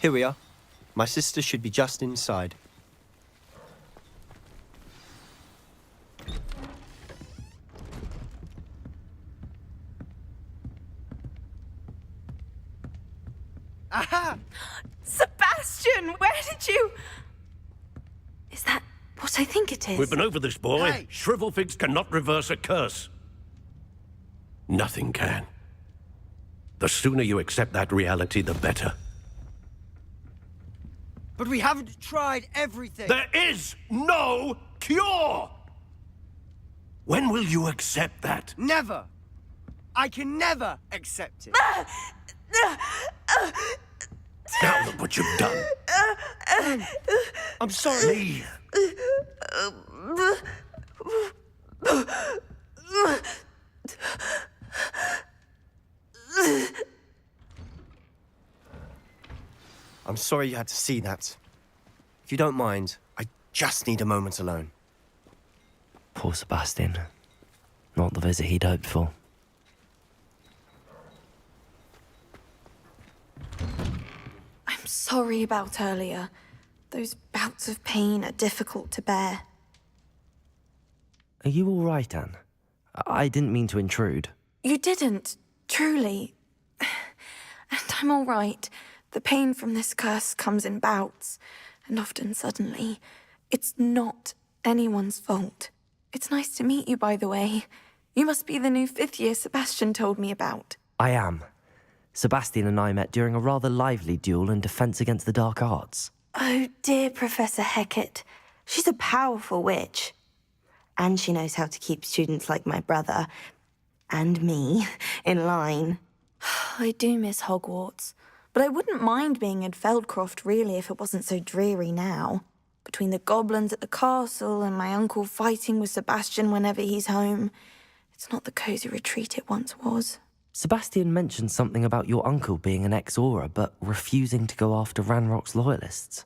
Here we are. My sister should be just inside. Aha! Sebastian, where did you... Is that what I think it is? We've been over this, boy. Hey. Shrivelfigs cannot reverse a curse. Nothing can. The sooner you accept that reality, the better. But we haven't tried everything. There is no cure! When will you accept that? Never. I can never accept it. Now look what you've done. I'm sorry. Leave. I'm sorry you had to see that. If you don't mind, I just need a moment alone. Poor Sebastian. Not the visit he'd hoped for. I'm sorry about earlier. Those bouts of pain are difficult to bear. Are you all right, Anne? I didn't mean to intrude. You didn't, truly. And I'm all right. The pain from this curse comes in bouts, and often suddenly. It's not anyone's fault. It's nice to meet you, by the way. You must be the new 5th year Sebastian told me about. I am. Sebastian and I met during a rather lively duel in Defense Against the Dark Arts. Oh, dear Professor Hecat. She's a powerful witch. And she knows how to keep students like my brother, and me, in line. I do miss Hogwarts, but I wouldn't mind being in Feldcroft, really, if it wasn't so dreary now. Between the goblins at the castle and my uncle fighting with Sebastian whenever he's home, it's not the cosy retreat it once was. Sebastian mentioned something about your uncle being an ex-Auror, but refusing to go after Ranrock's loyalists.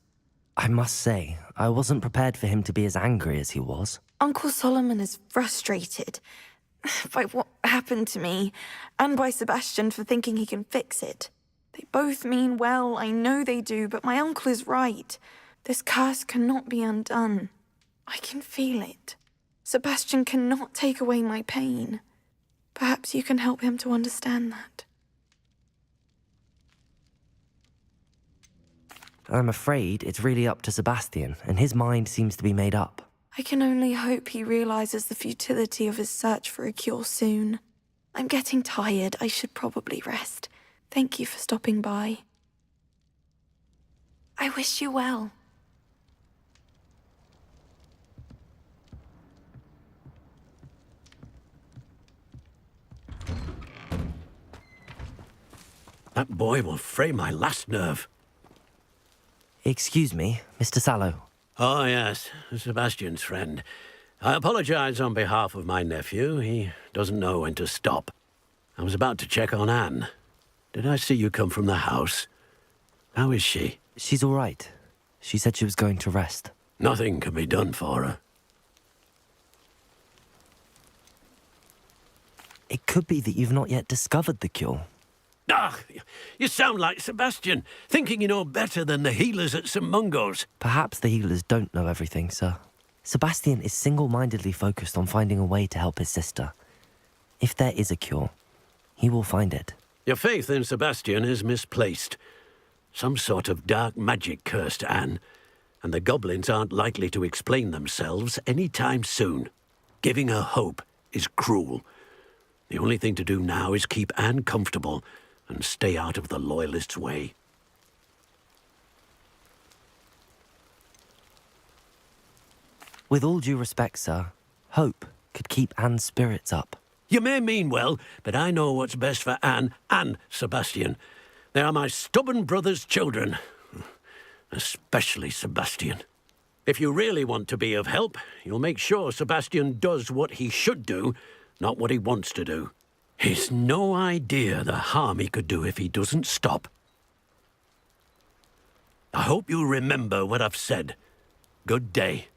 I must say, I wasn't prepared for him to be as angry as he was. Uncle Solomon is frustrated by what happened to me, and by Sebastian for thinking he can fix it. They both mean well, I know they do, but my uncle is right. This curse cannot be undone. I can feel it. Sebastian cannot take away my pain. Perhaps you can help him to understand that. I'm afraid it's really up to Sebastian, and his mind seems to be made up. I can only hope he realizes the futility of his search for a cure soon. I'm getting tired. I should probably rest. Thank you for stopping by. I wish you well. That boy will fray my last nerve. Excuse me, Mr. Sallow. Oh, yes, Sebastian's friend. I apologize on behalf of my nephew. He doesn't know when to stop. I was about to check on Anne. Did I see you come from the house? How is she? She's all right. She said she was going to rest. Nothing can be done for her. It could be that you've not yet discovered the cure. Ah, you sound like Sebastian, thinking you know better than the healers at St. Mungo's. Perhaps the healers don't know everything, sir. Sebastian is single-mindedly focused on finding a way to help his sister. If there is a cure, he will find it. Your faith in Sebastian is misplaced. Some sort of dark magic cursed Anne, and the goblins aren't likely to explain themselves any time soon. Giving her hope is cruel. The only thing to do now is keep Anne comfortable and stay out of the Loyalists' way. With all due respect, sir, hope could keep Anne's spirits up. You may mean well, but I know what's best for Anne and Sebastian. They are my stubborn brother's children. Especially Sebastian. If you really want to be of help, you'll make sure Sebastian does what he should do, not what he wants to do. He's no idea the harm he could do if he doesn't stop. I hope you'll remember what I've said. Good day.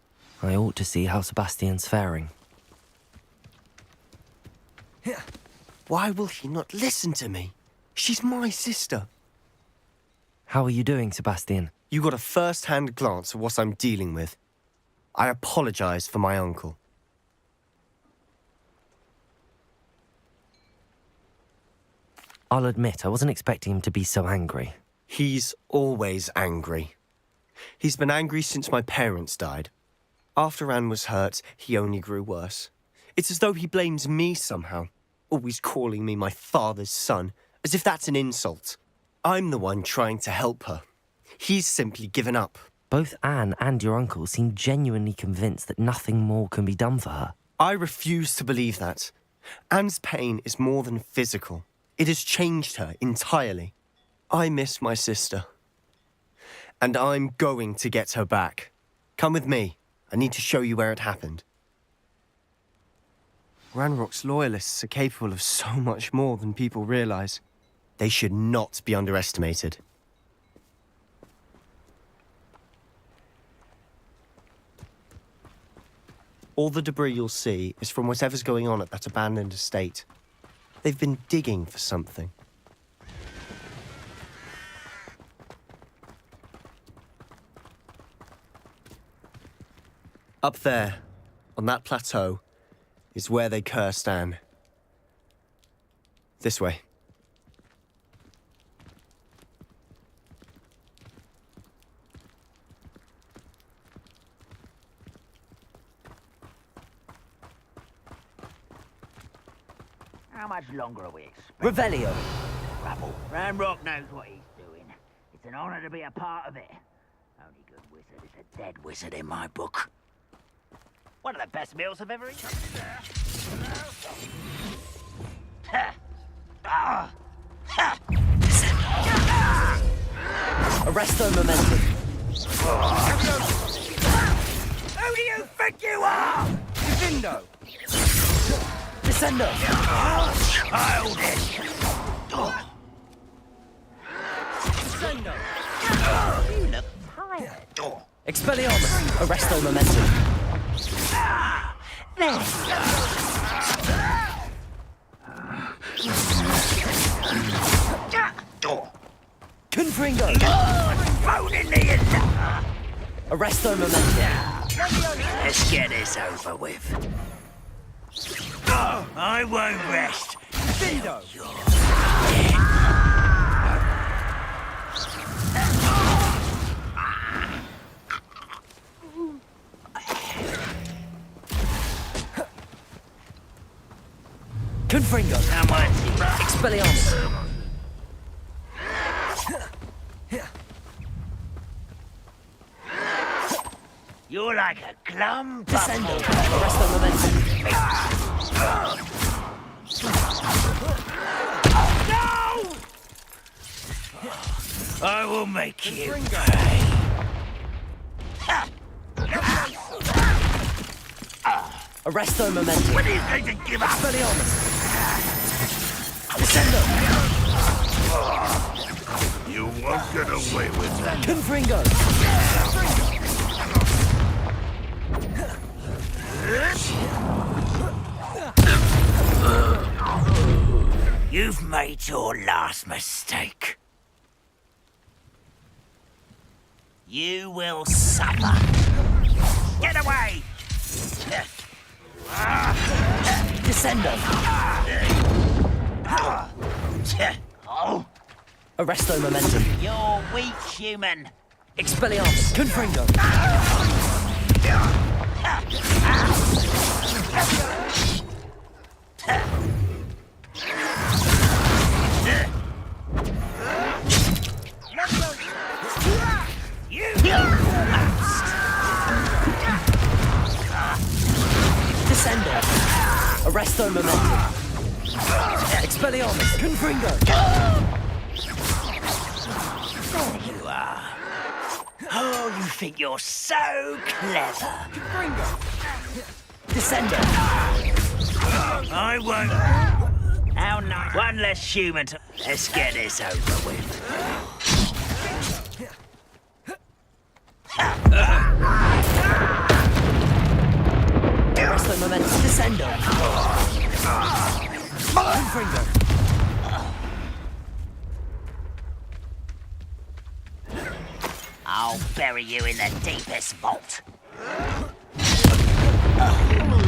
I ought to see how Sebastian's faring. Why will he not listen to me? She's my sister. How are you doing, Sebastian? You got a first-hand glance at what I'm dealing with. I apologize for my uncle. I'll admit, I wasn't expecting him to be so angry. He's always angry. He's been angry since my parents died. After Anne was hurt, he only grew worse. It's as though he blames me somehow, always calling me my father's son, as if that's an insult. I'm the one trying to help her. He's simply given up. Both Anne and your uncle seem genuinely convinced that nothing more can be done for her. I refuse to believe that. Anne's pain is more than physical. It has changed her entirely. I miss my sister. And I'm going to get her back. Come with me. I need to show you where it happened. Ranrock's Loyalists are capable of so much more than people realize. They should not be underestimated. All the debris you'll see is from whatever's going on at that abandoned estate. They've been digging for something. Up there, on that plateau, is where they cursed Anne. This way. How much longer are we expecting? Revelio. Trouble. Ranrock knows what he's doing. It's an honor to be a part of it. Only good wizard is a dead wizard in my book. One of the best meals I've ever eaten. Arresto momentum. Who do you think you are? Defendo. Descendo. Childish. Descendo. You look tired. Expelliarmus. Arresto momentum. Confringo. Phoning me in. Arresto momentum. Let's get this over with. I won't rest. Findo. Confringo! Expelliarmus! You're like a glum Descendo! Arresto momentum! No! I will make you pay. Arresto momentum! When are you going to give up? Expelliarmus! Descendo! You won't get away with that. Confringo! You've made your last mistake. You will suffer. Get away! Descendo! Oh, Arresto momentum! you're weak, human. Expelliarmus! Confringo! Descendo! Arresto momentum! Expelliarmus! Confringo! There you are. Oh, you think you're so clever. Descendo! I won't. How nice. One less human to... Let's get this over with. Arresto momentum! Descendo! Confringo! I'll bury you in the deepest vault.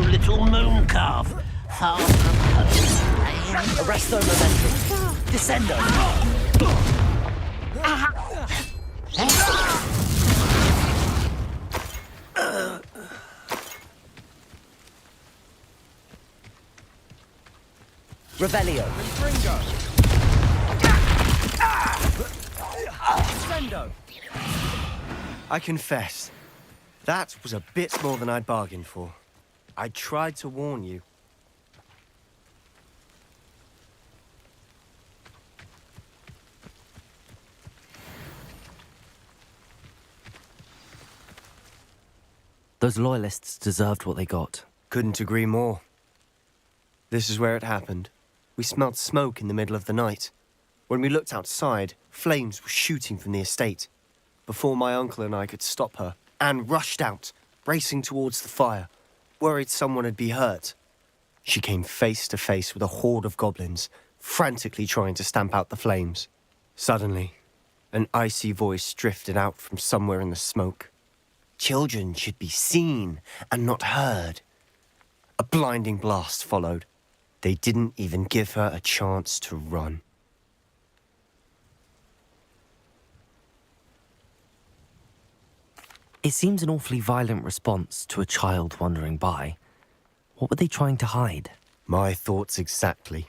Little moon calf. Far from home. Arresto momentum! Descendo! Revelio! Descendo! I confess, that was a bit more than I'd bargained for. I tried to warn you. Those loyalists deserved what they got. Couldn't agree more. This is where it happened. We smelled smoke in the middle of the night. When we looked outside, flames were shooting from the estate. Before my uncle and I could stop her, Anne rushed out, racing towards the fire, worried someone had been hurt. She came face to face with a horde of goblins, frantically trying to stamp out the flames. Suddenly, an icy voice drifted out from somewhere in the smoke. Children should be seen and not heard. A blinding blast followed. They didn't even give her a chance to run. It seems an awfully violent response to a child wandering by. What were they trying to hide? My thoughts exactly.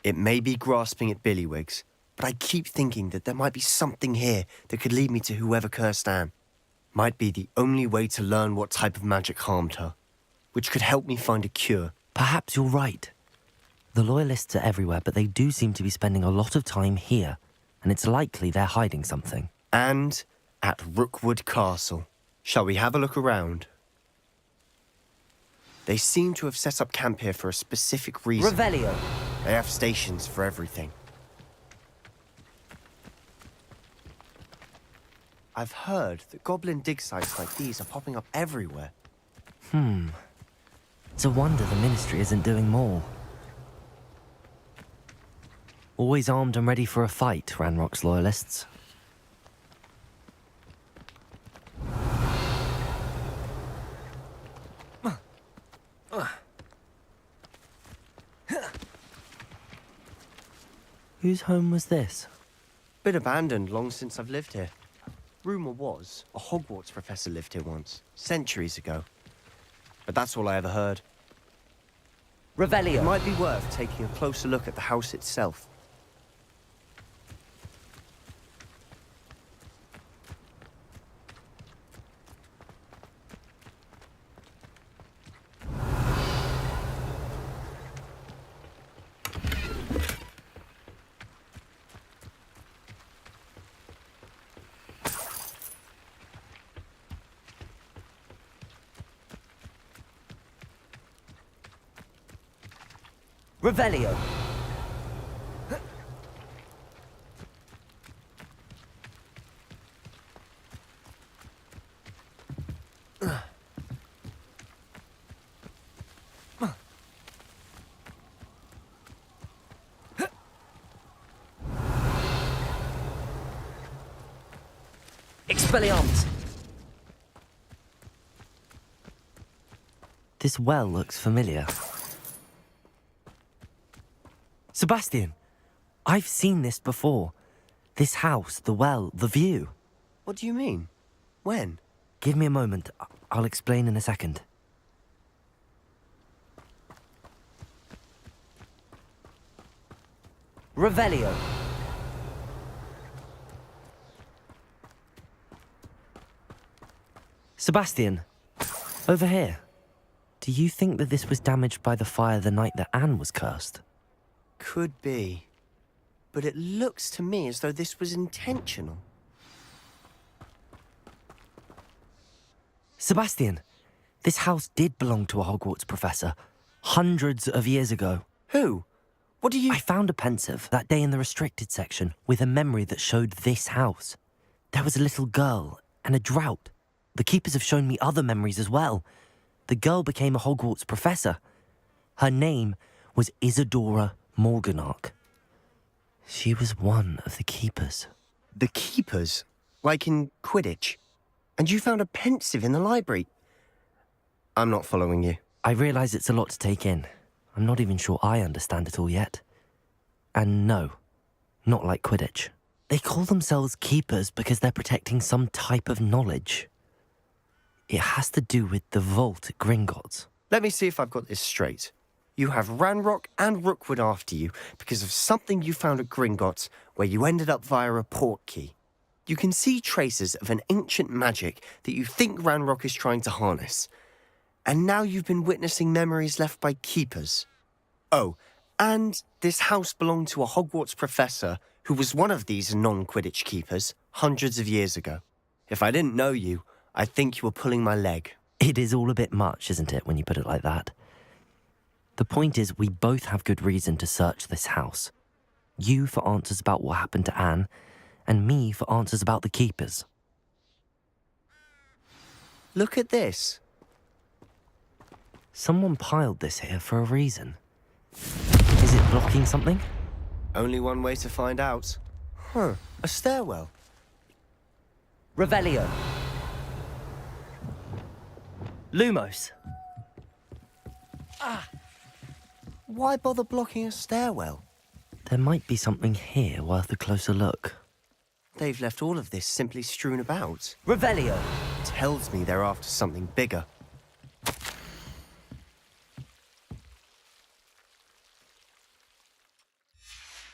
It may be grasping at Billywigs, but I keep thinking that there might be something here that could lead me to whoever cursed Anne. Might be the only way to learn what type of magic harmed her, which could help me find a cure. Perhaps you're right. The Loyalists are everywhere, but they do seem to be spending a lot of time here, and it's likely they're hiding something. And at Rookwood Castle. Shall we have a look around? They seem to have set up camp here for a specific reason. Revelio! They have stations for everything. I've heard that goblin dig sites like these are popping up everywhere. It's a wonder the Ministry isn't doing more. Always armed and ready for a fight, Ranrock's Loyalists. Whose home was this? Been abandoned long since I've lived here. Rumour was a Hogwarts professor lived here once, centuries ago. But that's all I ever heard. It might be worth taking a closer look at the house itself. Revelio. Expelliarmus. This well looks familiar. Sebastian, I've seen this before. This house, the well, the view. What do you mean? When? Give me a moment. I'll explain in a second. Revelio. Sebastian, over here. Do you think that this was damaged by the fire the night that Anne was cursed? Could be. But it looks to me as though this was intentional. Sebastian, this house did belong to a Hogwarts professor, hundreds of years ago. Who? What do you... I found a pensive that day in the restricted section with a memory that showed this house. There was a little girl and a drought. The keepers have shown me other memories as well. The girl became a Hogwarts professor. Her name was Isadora Morganach. She was one of the keepers. The keepers? Like in Quidditch? And you found a pensive in the library? I'm not following you. I realise it's a lot to take in. I'm not even sure I understand it all yet. And no, not like Quidditch. They call themselves keepers because they're protecting some type of knowledge. It has to do with the vault at Gringotts. Let me see if I've got this straight. You have Ranrock and Rookwood after you because of something you found at Gringotts where you ended up via a port key. You can see traces of an ancient magic that you think Ranrock is trying to harness. And now you've been witnessing memories left by keepers. Oh, and this house belonged to a Hogwarts professor who was one of these non-Quidditch keepers hundreds of years ago. If I didn't know you, I'd think you were pulling my leg. It is all a bit much, isn't it, when you put it like that? The point is, we both have good reason to search this house. You for answers about what happened to Anne, and me for answers about the keepers. Look at this. Someone piled this here for a reason. Is it blocking something? Only one way to find out. Huh, a stairwell. Revelio. Lumos. Why bother blocking a stairwell? There might be something here worth a closer look. They've left all of this simply strewn about. Revelio. Tells me they're after something bigger.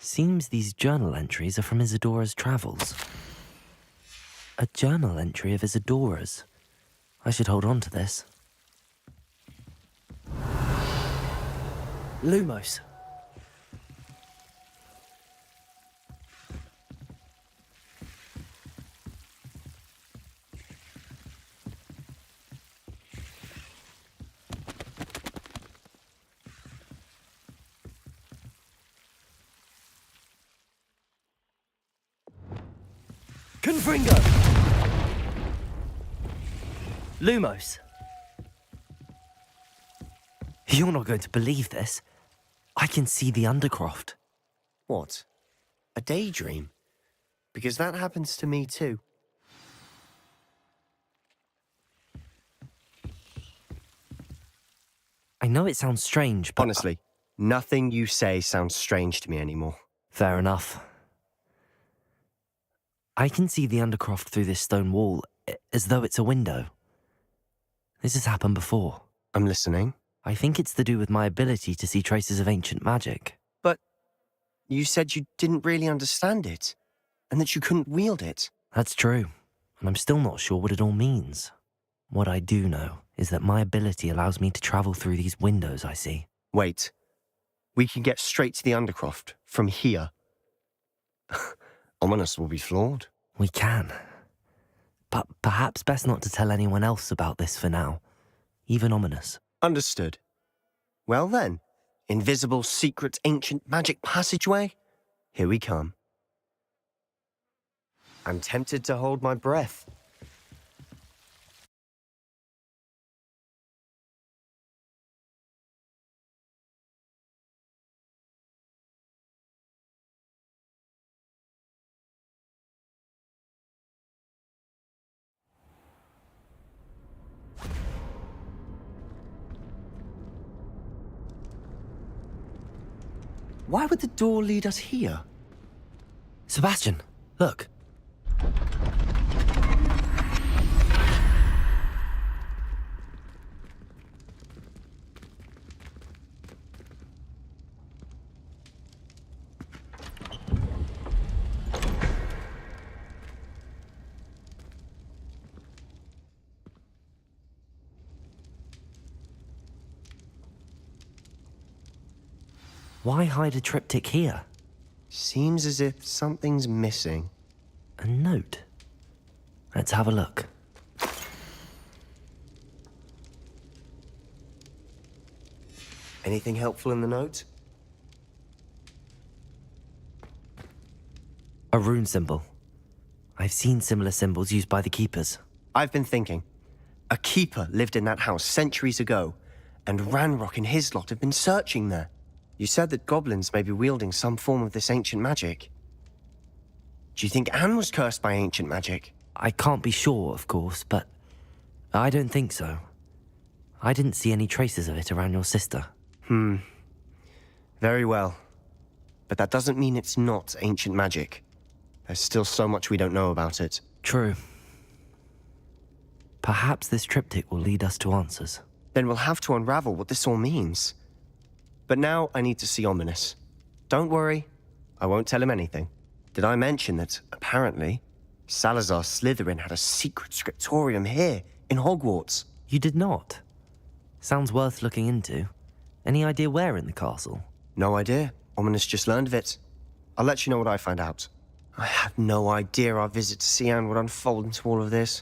Seems these journal entries are from Isadora's travels. A journal entry of Isadora's. I should hold on to this. Lumos. Confringo! Lumos. You're not going to believe this. I can see the Undercroft. What? A daydream? Because that happens to me too. I know it sounds strange, but... Honestly, nothing you say sounds strange to me anymore. Fair enough. I can see the Undercroft through this stone wall, as though it's a window. This has happened before. I'm listening. I think it's to do with my ability to see traces of ancient magic. But you said you didn't really understand it, and that you couldn't wield it. That's true, and I'm still not sure what it all means. What I do know is that my ability allows me to travel through these windows I see. Wait. We can get straight to the Undercroft from here. Ominous will be floored. We can. But perhaps best not to tell anyone else about this for now. Even Ominous. Understood. Well then, invisible, secret, ancient magic passageway? Here we come. I'm tempted to hold my breath. Why would the door lead us here? Sebastian, look. Why hide a triptych here? Seems as if something's missing. A note. Let's have a look. Anything helpful in the note? A rune symbol. I've seen similar symbols used by the keepers. I've been thinking. A keeper lived in that house centuries ago, and Ranrock and his lot have been searching there. You said that goblins may be wielding some form of this ancient magic. Do you think Anne was cursed by ancient magic? I can't be sure, of course, but I don't think so. I didn't see any traces of it around your sister. Very well. But that doesn't mean it's not ancient magic. There's still so much we don't know about it. True. Perhaps this triptych will lead us to answers. Then we'll have to unravel what this all means. But now I need to see Ominous. Don't worry, I won't tell him anything. Did I mention that, apparently, Salazar Slytherin had a secret scriptorium here, in Hogwarts? You did not? Sounds worth looking into. Any idea where in the castle? No idea. Ominous just learned of it. I'll let you know what I find out. I had no idea our visit to Cian would unfold into all of this.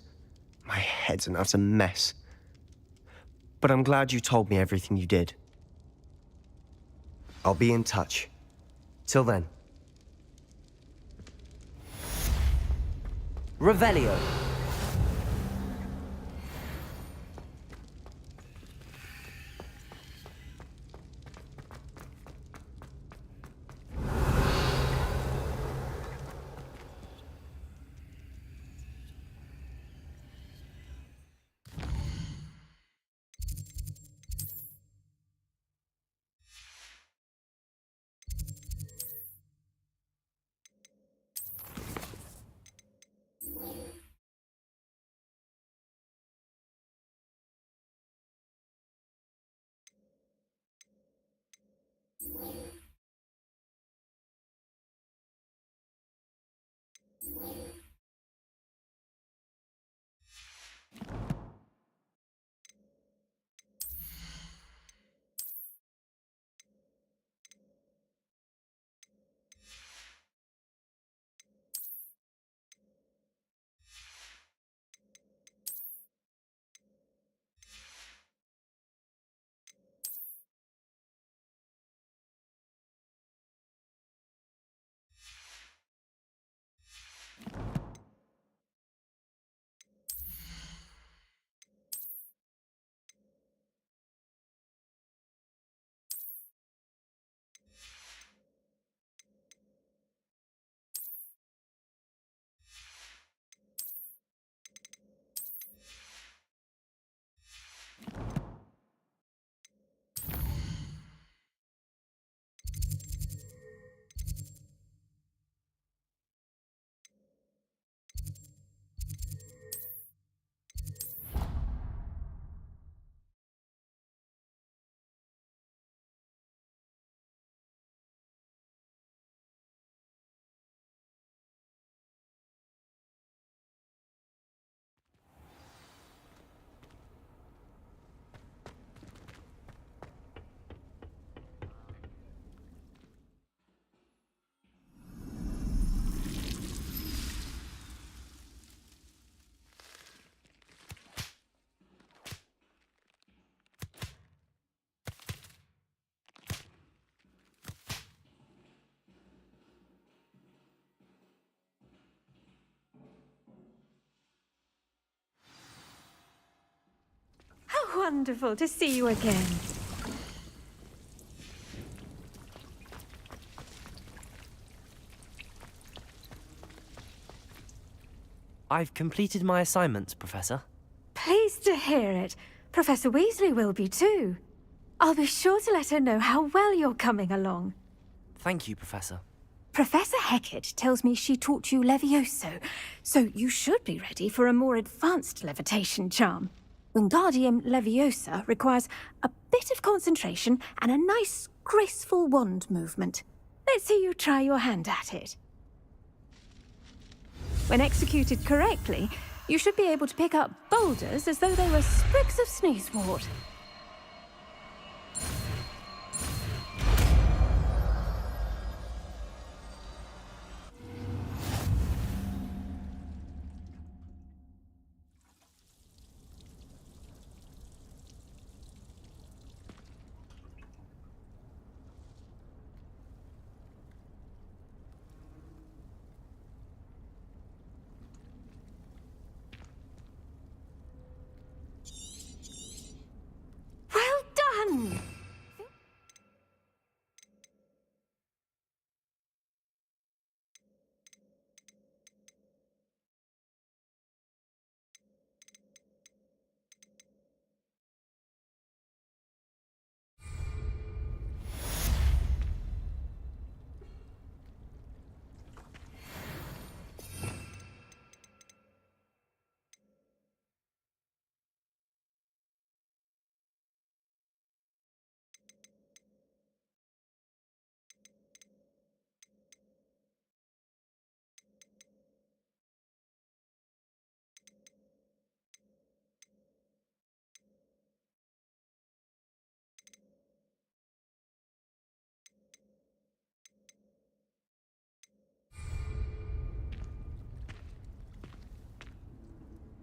My head's an utter mess. But I'm glad you told me everything you did. I'll be in touch. Till then. Revelio. wonderful to see you again. I've completed my assignments, Professor. Pleased to hear it. Professor Weasley will be too. I'll be sure to let her know how well you're coming along. Thank you, Professor. Professor Hecat tells me she taught you Levioso, so you should be ready for a more advanced levitation charm. Wingardium Leviosa requires a bit of concentration and a nice, graceful wand movement. Let's see you try your hand at it. When executed correctly, you should be able to pick up boulders as though they were sprigs of sneezewort. Well done!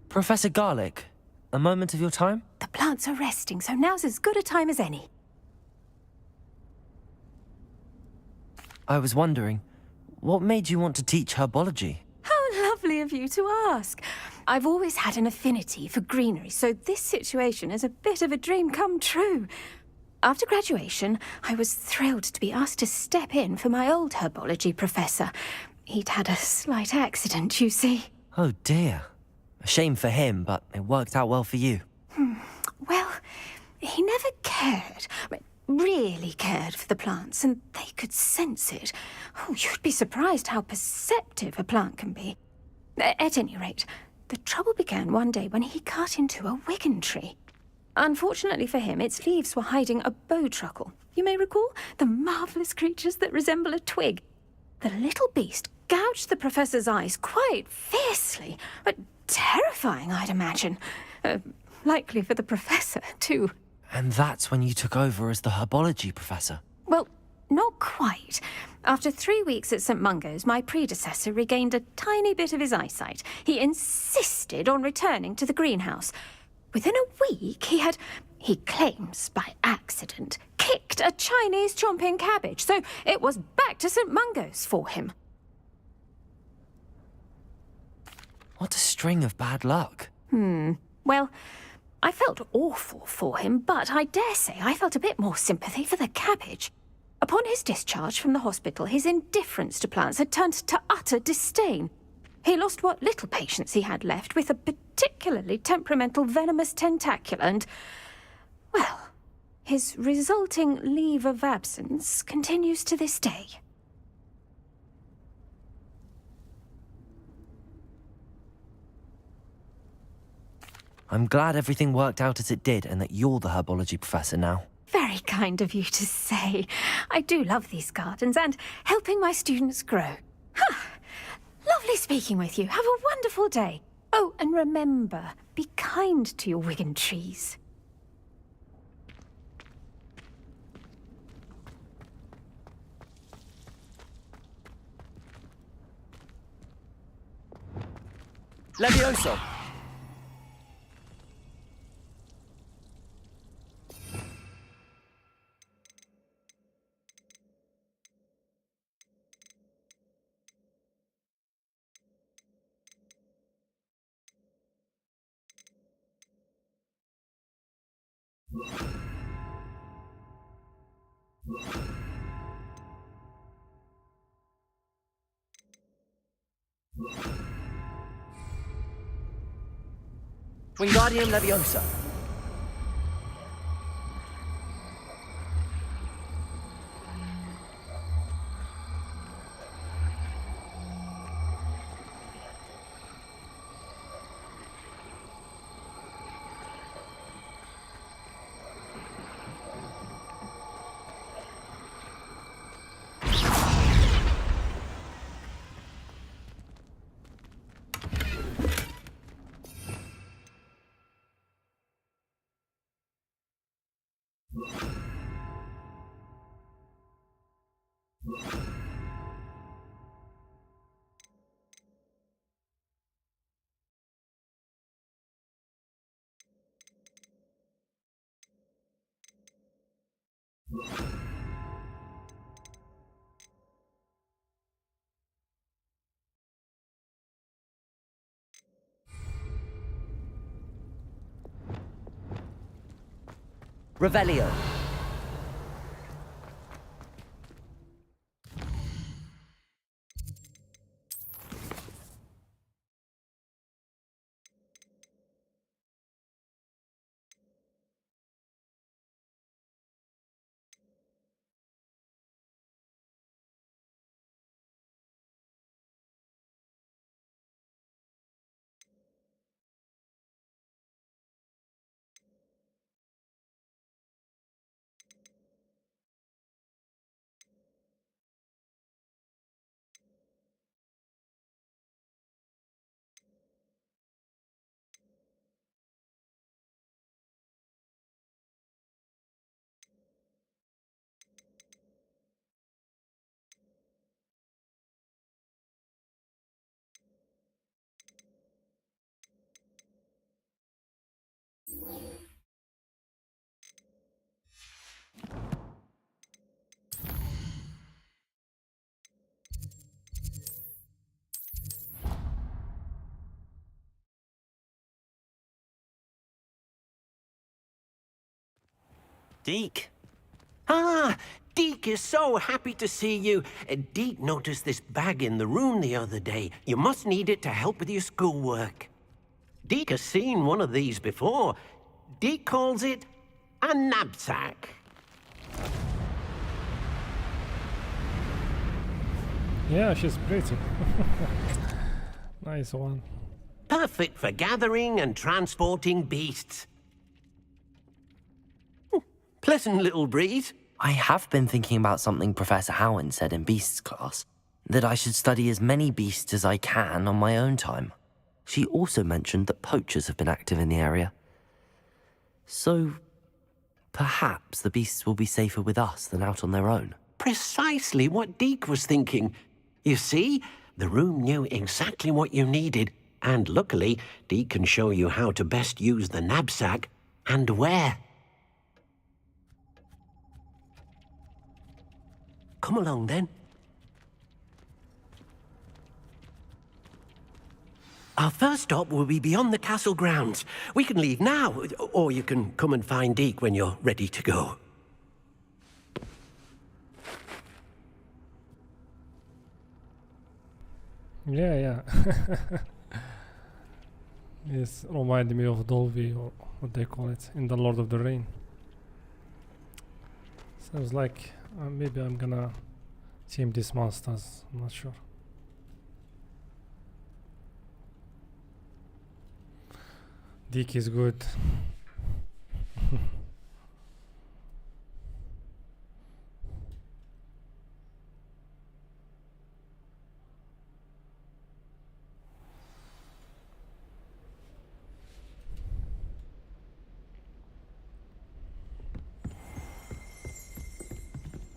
Professor Garlick, a moment of your time? The plants are resting, so now's as good a time as any. I was wondering, what made you want to teach herbology? How lovely of you to ask. I've always had an affinity for greenery, so this situation is a bit of a dream come true. After graduation, I was thrilled to be asked to step in for my old herbology professor. He'd had a slight accident, you see. Oh dear. A shame for him, but it worked out well for you. Well, he never cared, really cared for the plants, and they could sense it. Oh, you'd be surprised how perceptive a plant can be. At any rate, the trouble began one day when he cut into a wigan tree. Unfortunately for him, its leaves were hiding a bowtruckle. You may recall the marvellous creatures that resemble a twig. The little beast gouged the professor's eyes quite fiercely, but terrifying, I'd imagine. Likely for the professor, too. And that's when you took over as the herbology professor? Well, not quite. After 3 weeks at St. Mungo's, my predecessor regained a tiny bit of his eyesight. He insisted on returning to the greenhouse. Within a week, he claims by accident, kicked a Chinese chomping cabbage, so it was back to St. Mungo's for him. What a string of bad luck. Well, I felt awful for him, but I dare say I felt a bit more sympathy for the cabbage. Upon his discharge from the hospital, his indifference to plants had turned to utter disdain. He lost what little patience he had left with a particularly temperamental venomous tentacula and, well, his resulting leave of absence continues to this day. I'm glad everything worked out as it did and that you're the herbology professor now. Very kind of you to say. I do love these gardens and helping my students grow. Lovely speaking with you. Have a wonderful day. Oh, and remember, be kind to your wigan trees. Levioso! Wingardium Leviosa. Revelio. Deke. Ah, Deke is so happy to see you. Deke noticed this bag in the room the other day. You must need it to help with your schoolwork. Deke has seen one of these before. Deke calls it a knapsack. Yeah, she's pretty. Nice one. Perfect for gathering and transporting beasts. Pleasant little breeze. I have been thinking about something Professor Howard said in Beasts class, that I should study as many beasts as I can on my own time. She also mentioned that poachers have been active in the area. So, perhaps the beasts will be safer with us than out on their own. Precisely what Deke was thinking. You see, the room knew exactly what you needed, and luckily, Deke can show you how to best use the knapsack and where. Come along, then. Our first stop will be beyond the castle grounds. We can leave now, or you can come and find Deke when you're ready to go. Yeah. This reminded me of Dolby, or what they call it, in The Lord of the Ring. Sounds like maybe I'm gonna team these monsters, I'm not sure. Deke is good.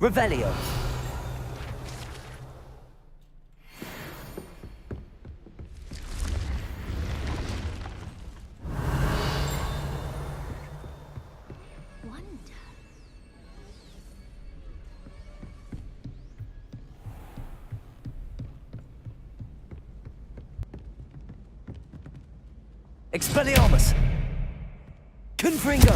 Revelio. Expelliarmus! Confringo!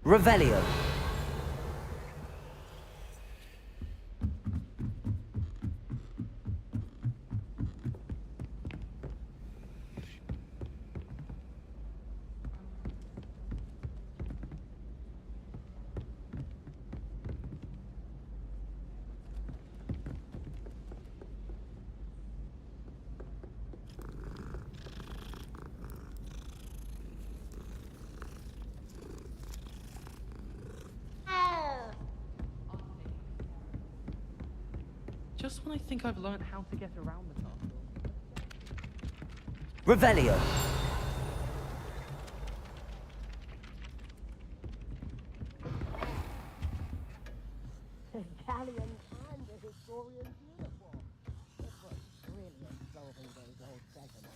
Revelio. Just when I think I've learned how to get around the castle. Revelio. Italian and a historian's uniform. It was brilliant solving those old treasure maps.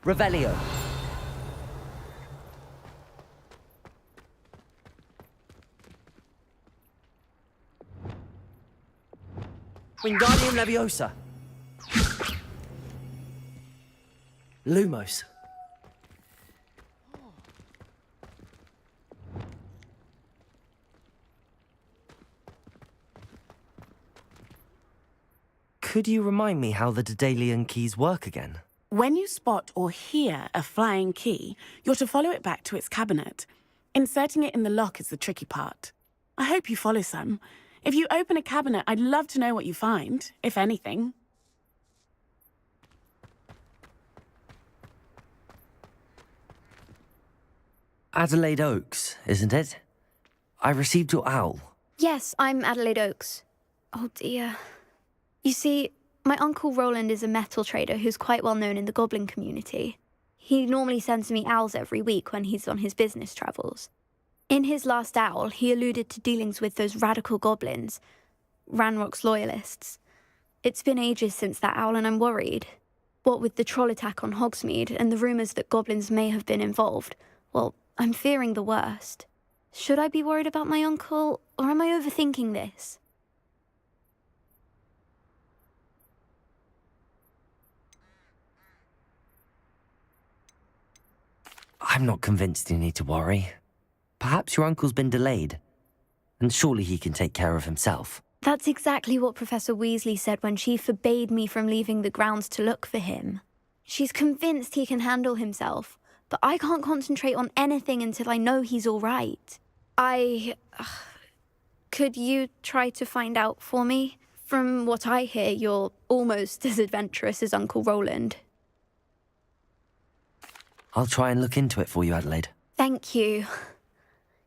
Revelio. Wingardium Leviosa. Lumos. Could you remind me how the Daedalian keys work again? When you spot or hear a flying key, you're to follow it back to its cabinet. Inserting it in the lock is the tricky part. I hope you follow some. If you open a cabinet, I'd love to know what you find, if anything. Adelaide Oaks, isn't it? I received your owl. Yes, I'm Adelaide Oaks. Oh dear. You see, my Uncle Roland is a metal trader who's quite well known in the goblin community. He normally sends me owls every week when he's on his business travels. In his last owl, he alluded to dealings with those radical goblins, Ranrock's loyalists. It's been ages since that owl and I'm worried. What with the troll attack on Hogsmeade and the rumours that goblins may have been involved, well, I'm fearing the worst. Should I be worried about my uncle, or am I overthinking this? I'm not convinced you need to worry. Perhaps your uncle's been delayed, and surely he can take care of himself. That's exactly what Professor Weasley said when she forbade me from leaving the grounds to look for him. She's convinced he can handle himself, but I can't concentrate on anything until I know he's all right. Could you try to find out for me? From what I hear, you're almost as adventurous as Uncle Roland. I'll try and look into it for you, Adelaide. Thank you.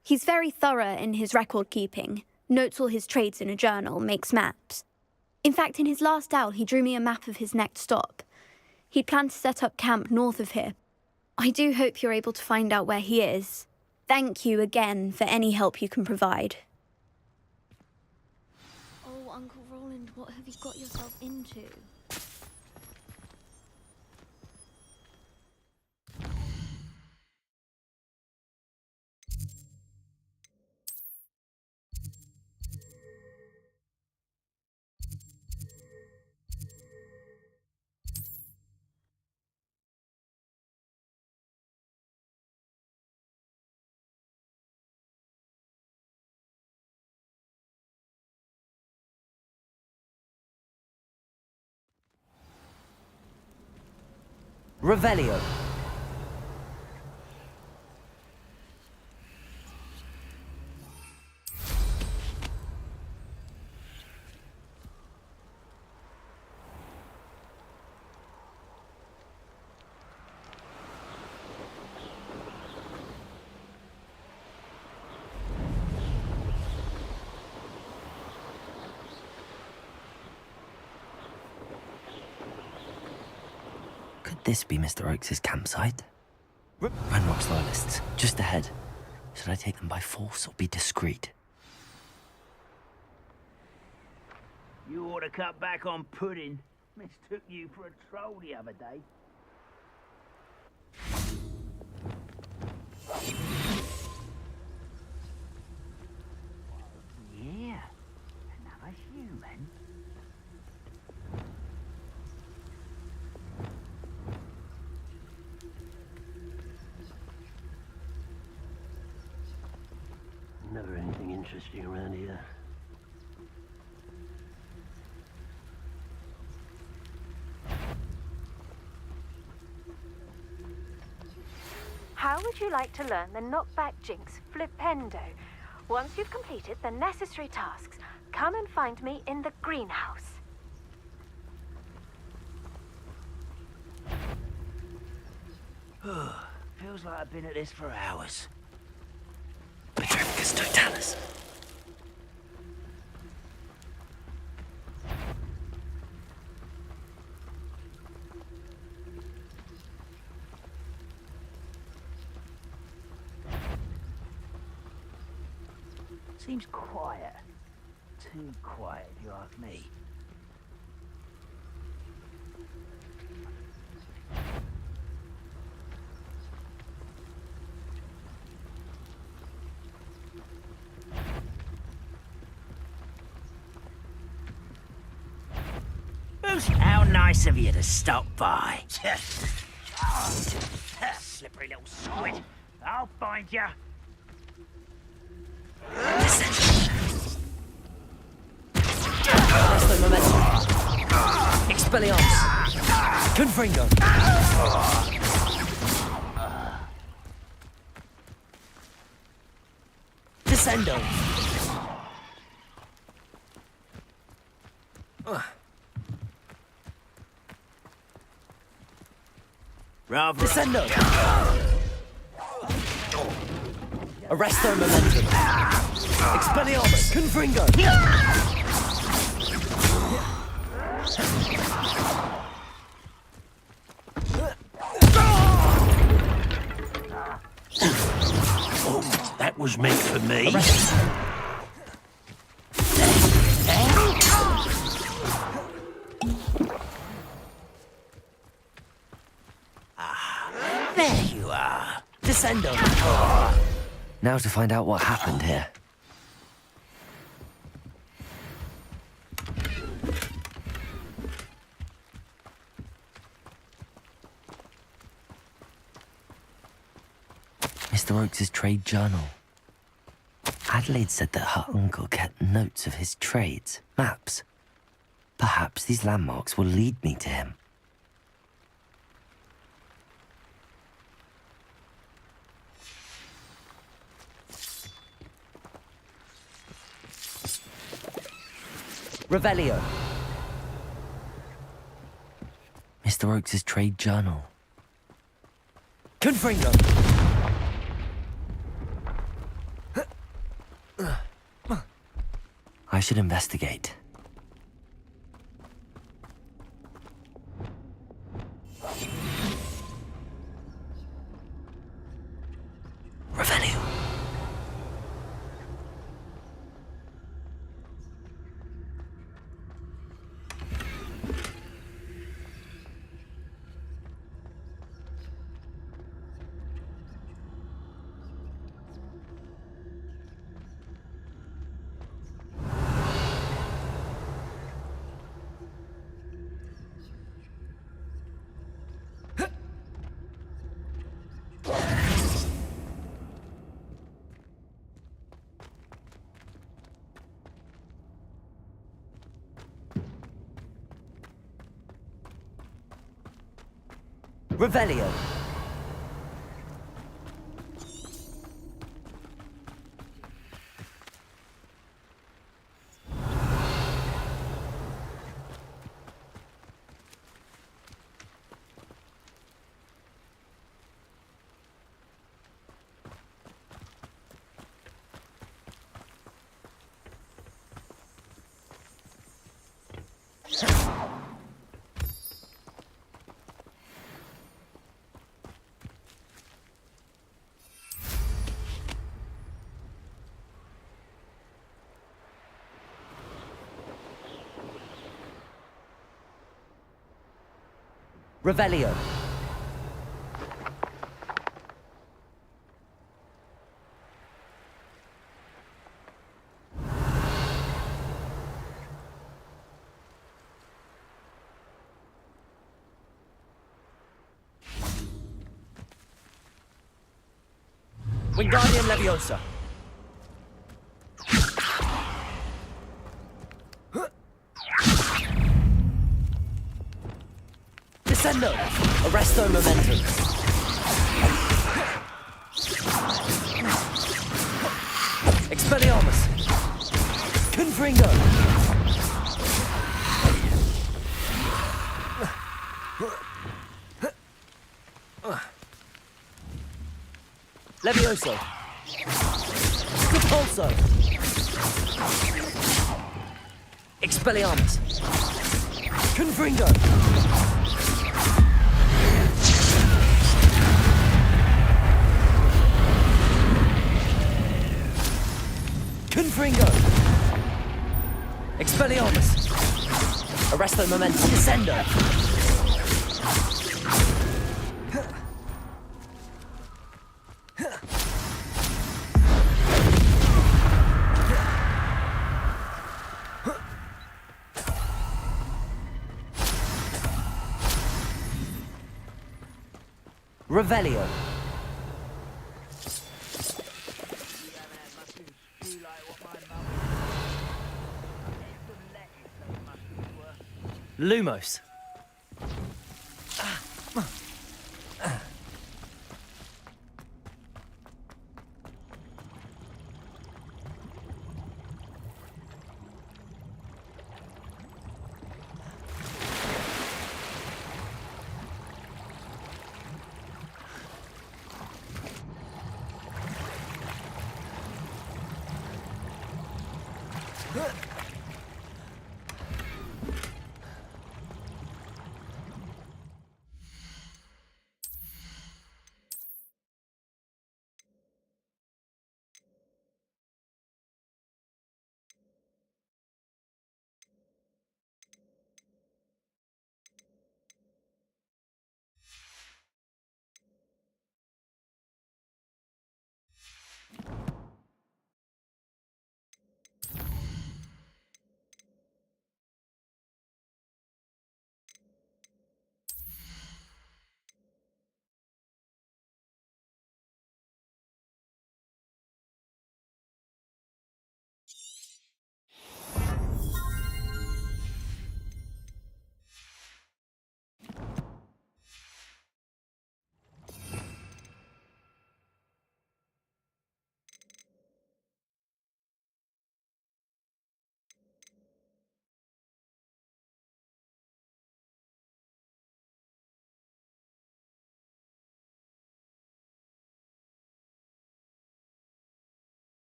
He's very thorough in his record keeping, notes all his trades in a journal, makes maps. In fact, in his last owl, he drew me a map of his next stop. He'd planned to set up camp north of here. I do hope you're able to find out where he is. Thank you again for any help you can provide. Oh, Uncle Roland, what have you got yourself into? Revelio. this be Mr. Oakes' campsite? Ranrock's loyalists, just ahead. Should I take them by force or be discreet? You ought to cut back on pudding. Mistook you for a troll the other day. Yeah, another human. Never anything interesting around here. How would you like to learn the knockback jinx flipendo? Once you've completed the necessary tasks, come and find me in the greenhouse. Feels like I've been at this for hours. Petrificus totalis. Seems quiet. Too quiet, if you ask me. How nice of you to stop by. Slippery little squid. I'll find you. Arresto momentum. Expelliarmus. Confringo. Descendo. Rather. Descendo. Arresto momentum. Expelliarmus. Confringo. Oh, that was meant for me. There you are. Descendo. Now to find out what happened here. Mr. Oakes' trade journal. Adelaide said that her uncle kept notes of his trades, maps. Perhaps these landmarks will lead me to him. Revelio. Mr. Oakes' trade journal. Confringo. I should investigate. Revelio. Revelio. Revelio. Wingardium Leviosa. Descendo. Arresto Momentum. Expelliarmus. Confringo. Levioso. Repulso. Expelliarmus. Confringo. Confringo. Expelliarmus. Arresto Momentum. Descendo. Revelio. Lumos.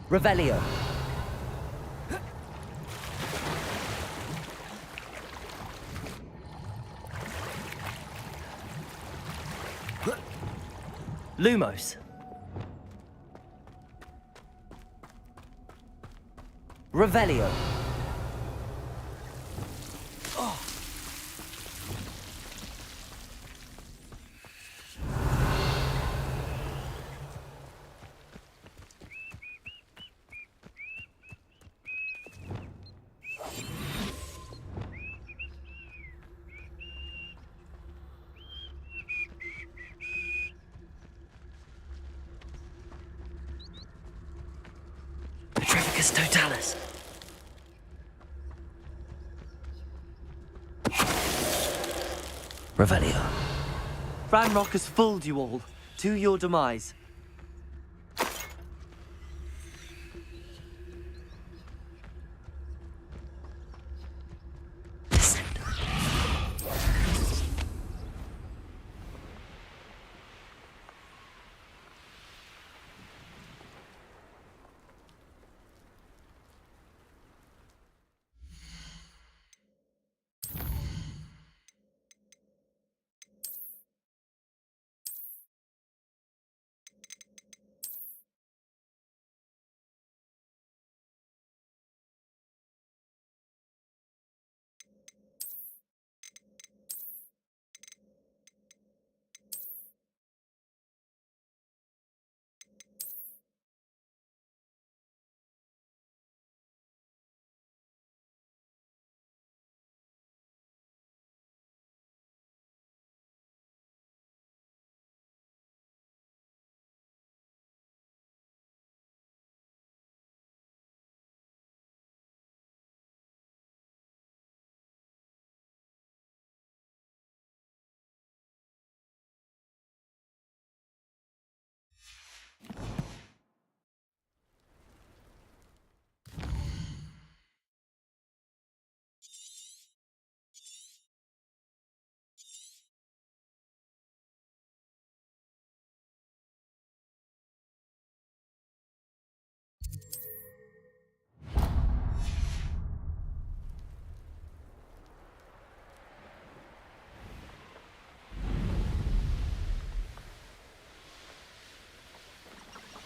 Revelio. Lumos. Revelio. Tempest Totalis. Revelio. Ranrock has fooled you all. To your demise.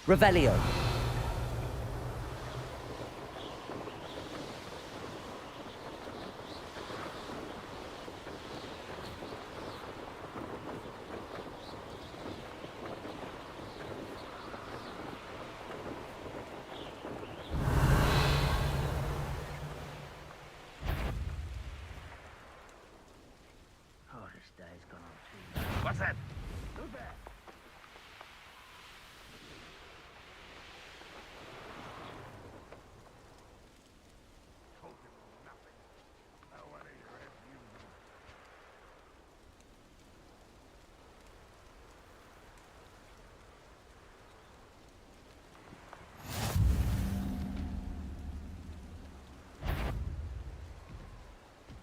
Revelio. Oh, this day's gone on too long. What's that? Who's there?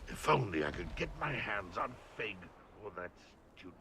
If only I could get my hands on Fig or that student.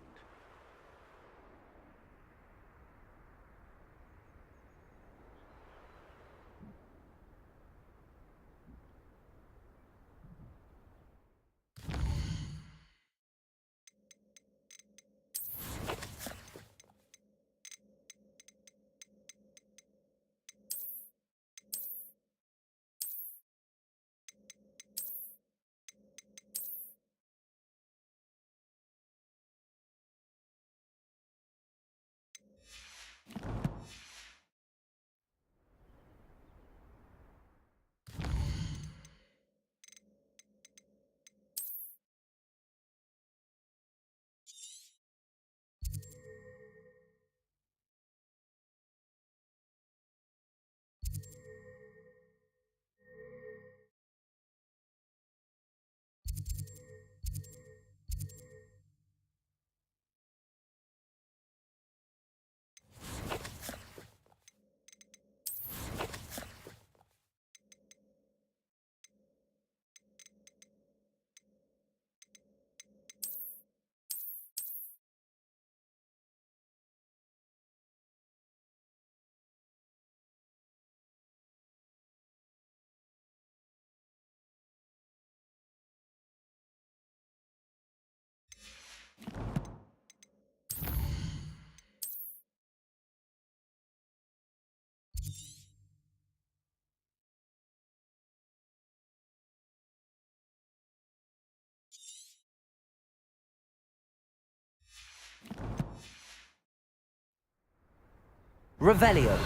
Revelio.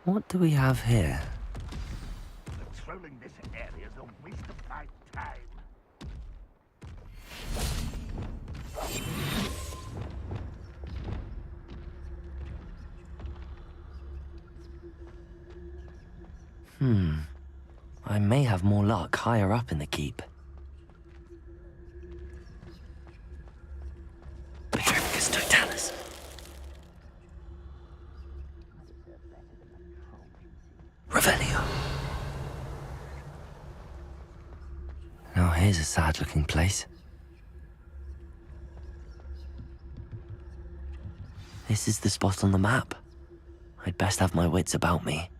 What do we have here? Patrolling this area is a waste of my time. I may have more luck higher up in the keep. Petrificus totalis. Revelio. Now here's a sad-looking place. This is the spot on the map. I'd best have my wits about me.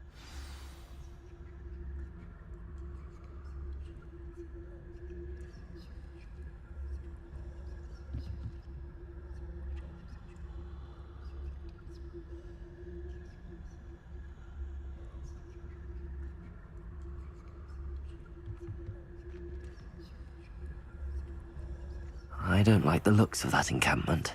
I don't like the looks of that encampment.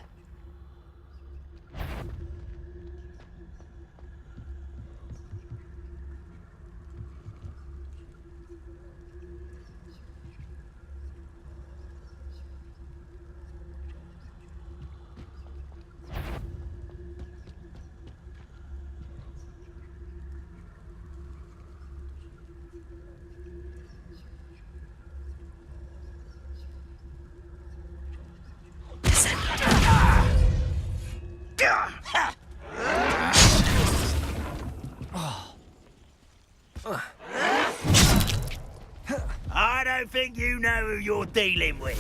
I don't think you know who you're dealing with.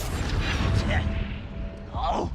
Oh.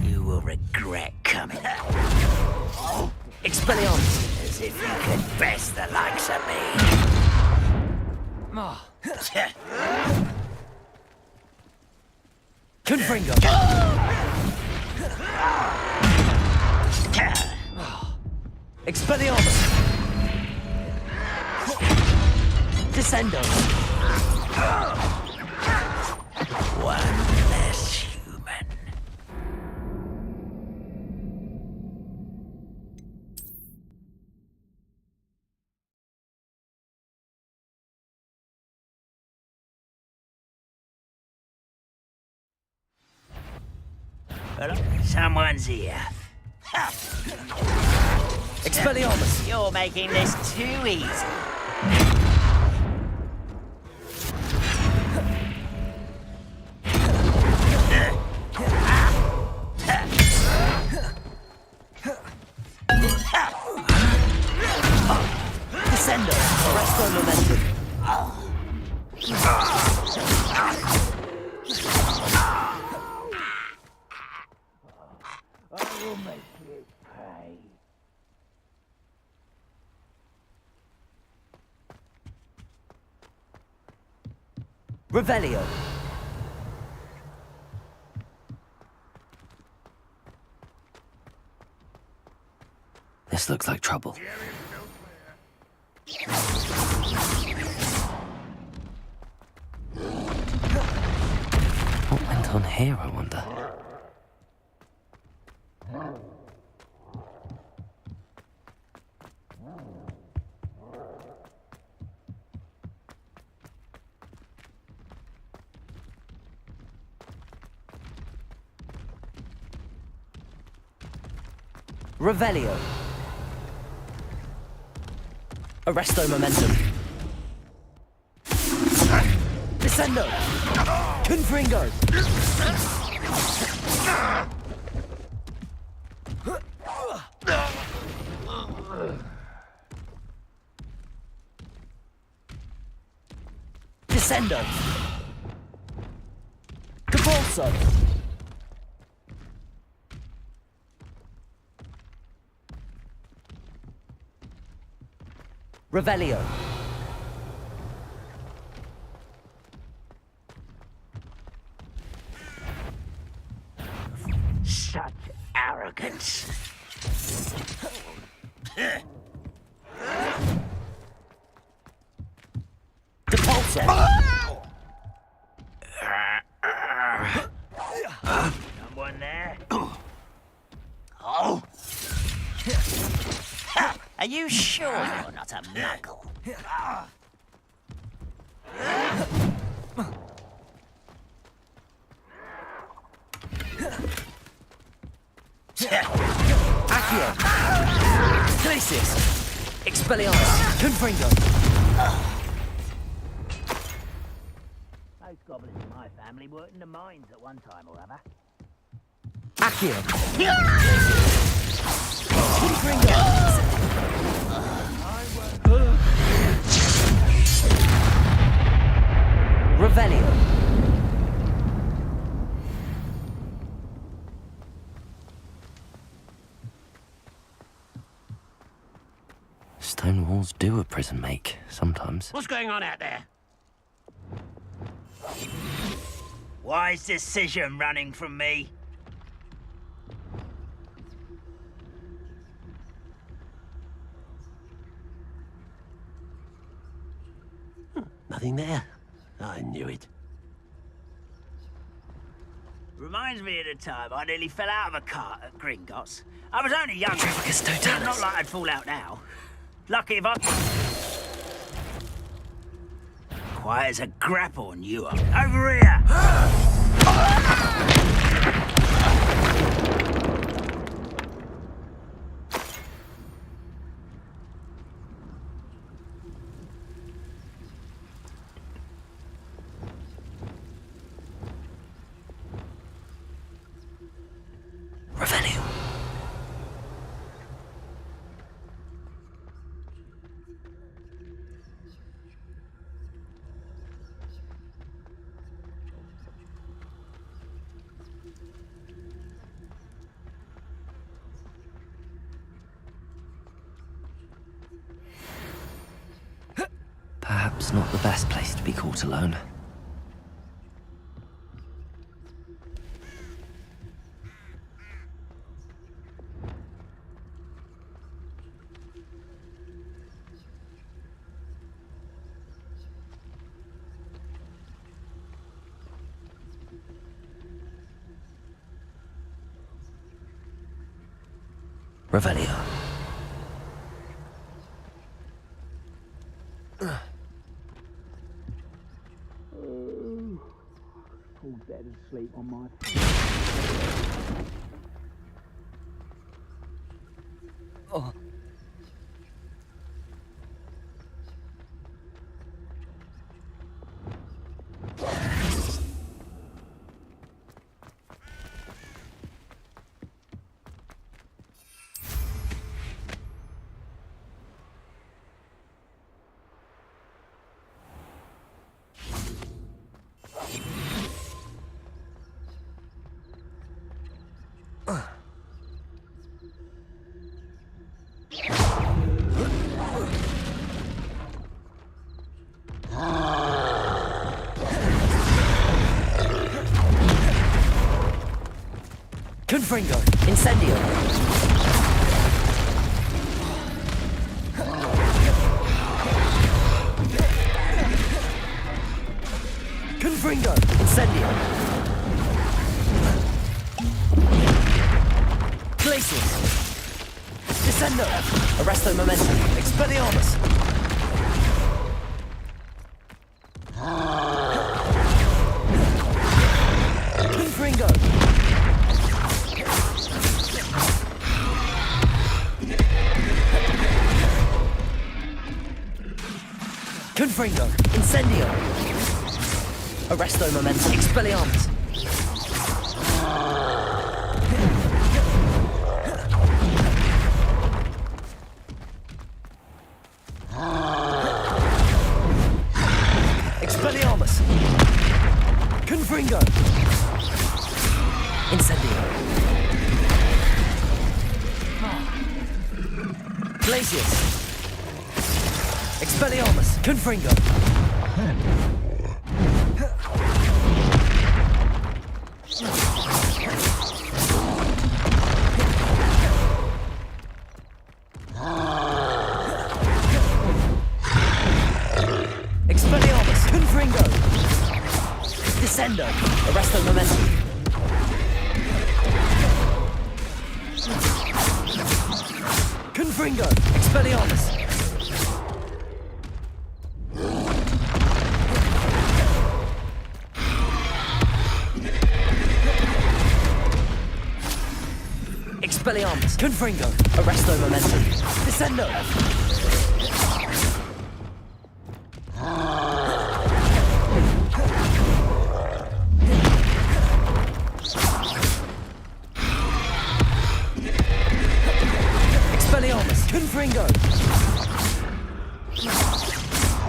You will regret coming. Expelliarmus! As if you could best the likes of me. Confringo! Expelliarmus! Descendo! One less human. Well, someone's here. Expelliarmus! You're making this too easy. Descendo! Resto momentum! I will make you pay. Revelio! This looks like trouble. What went on here, I wonder? Revelio. Arresto momentum. Descendo. Confringo. Descendo. Expulso! Revelio. Such arrogance. Depulso. Someone there? Oh! Are you sure you're not a muggle? Accio. Glacius. Expelliarmus. Confringo. Most goblins in my family worked in the mines at one time or other. Accio. Confringo. Revelio. Stone walls do a prison make, sometimes. What's going on out there? Wise decision running from me. Nothing there. I knew it. Reminds me of the time I nearly fell out of a cart at Gringotts. I was only young. Not like I'd fall out now. Lucky if I... Quiet as a grapple, you are. Over here! Revelio. Perhaps not the best place to be caught alone. Revelio. Fall dead asleep on my... Oh. Confringo. Incendio. Confringo. Incendio. Glacius. Descendo. Arresto momentum. Expelliarmus. Confringo. Confringo. Incendio. Arresto momentum. Expelliarmus. Expelliarmus. Confringo. Incendio. Glacius. Expelliarmus. Confringo. Expelliarmus. Confringo. Descendo. Arresto Momentum. Confringo. Expelliarmus. Expelliarmus. Confringo. Arresto Momentum. Descendo. Expelliarmus. Confringo.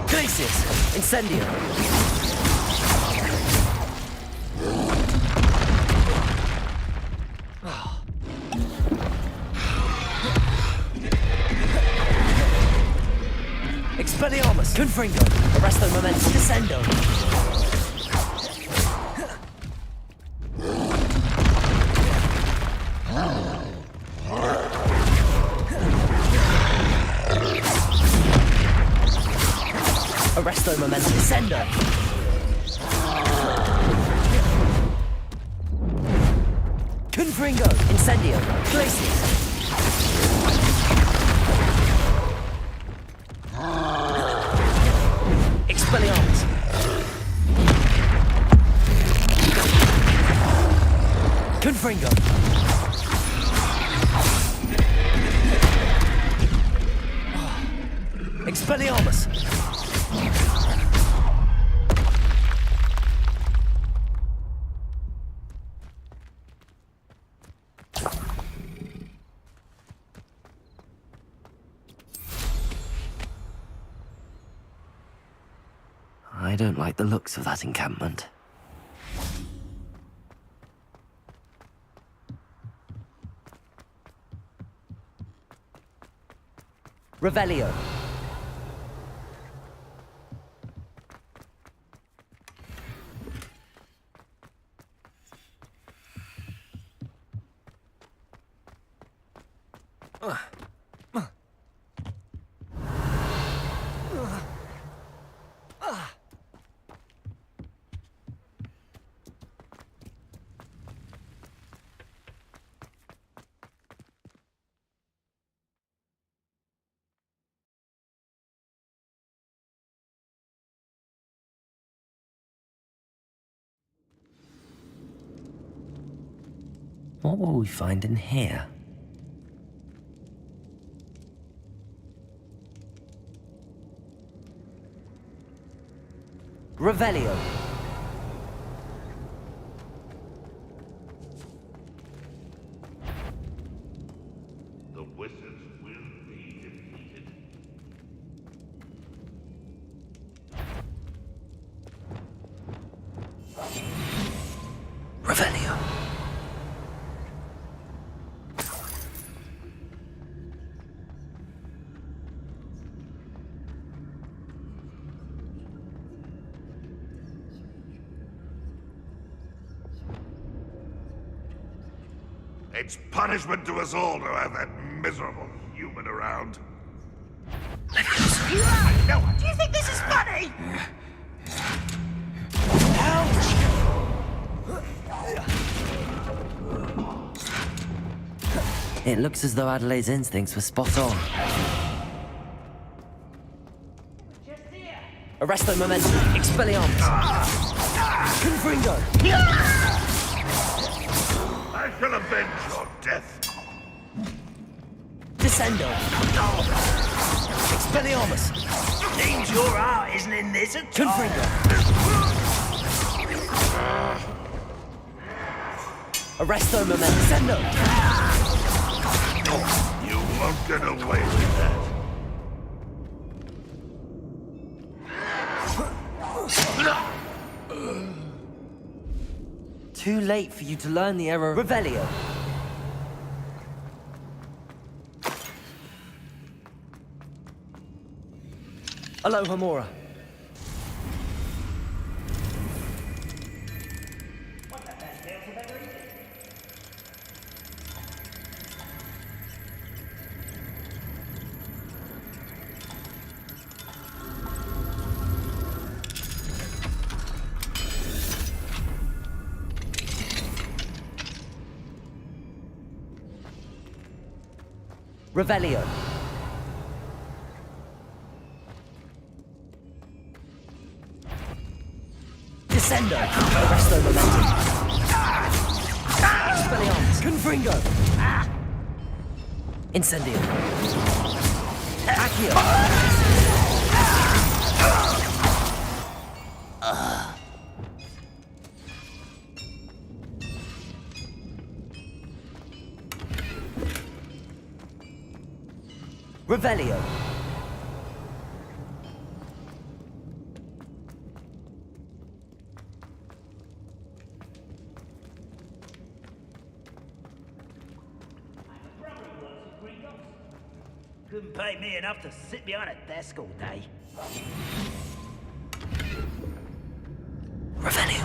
Glacius. Incendio. Expelliarmus. Confringo. Arresto Momentum. Descendo. Arresto Momentum. Descendo. Confringo. Incendio. Glacius. Expelliarmus. Confringo. Expelliarmus. I don't like the looks of that encampment. Revelio. What will we find in here? Revelio. The wizards will be defeated. Revelio. It's punishment to us all to have that miserable human around. Do you think this is funny? It looks as though Adelaide's instincts were spot on. Arresto Momentum. Expelliarmus. Confringo. I shall avenge your death. Descendo. Expelliarmus. Seems your heart isn't in this at all. Confringo. Arresto Momentum. Descendo. You won't get away with that. too late for you to learn the error. Revelio. Aloha Mora. Revelio. Descendo. Arresto momentum. Expelliarmus. Confringo. Incendio. Accio. Revelio. Couldn't pay me enough to sit behind a desk all day. Revelio.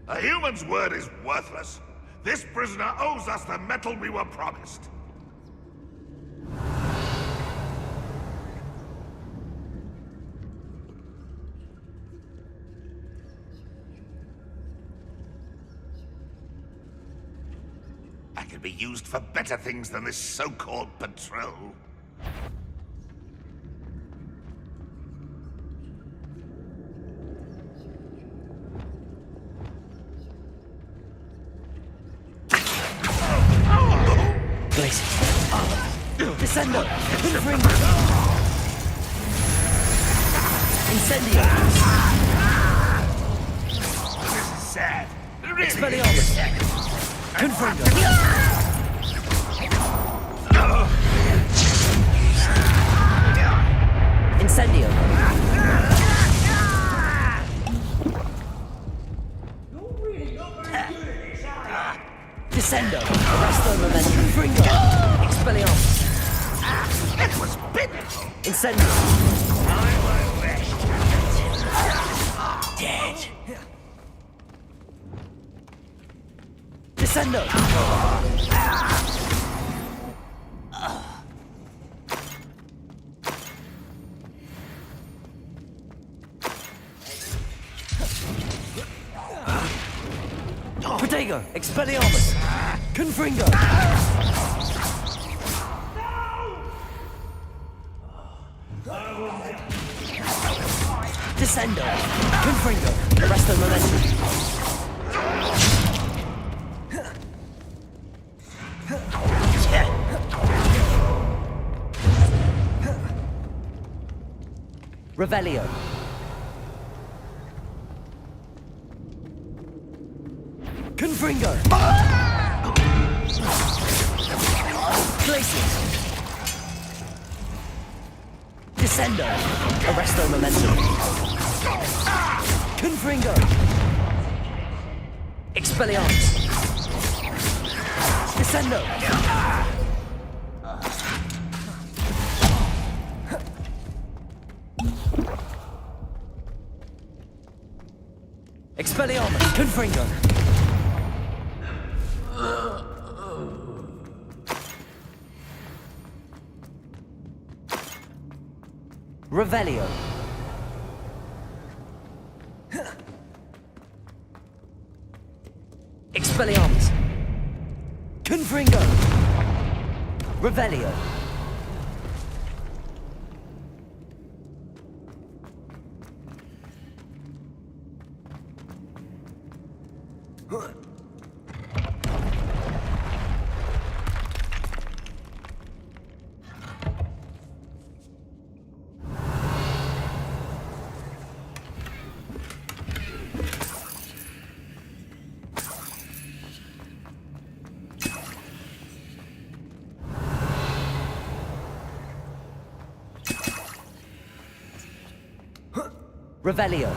A human's word is worthless. This prisoner owes us the metal we were promised. I could be used for better things than this so-called patrol. Descendo! Confringo! Incendio! This is sad. Really Expelliarmus! Confringo! Incendio! Descendo! Arresto momentum! Confringo! Expelliarmus! It was bitten! Incendio! I won't rest until dead. Descendo! Protego! Expelliarmus! Confringo! Descendo! Confringo! Arresto momentum! Revelio! Confringo! Glacius! Descendo! Arresto momentum! Confringo! Expelliarmus! Descendo! Expelliarmus! Confringo! Revelio! Expelliarmus! Confringo! Revelio! Revelio.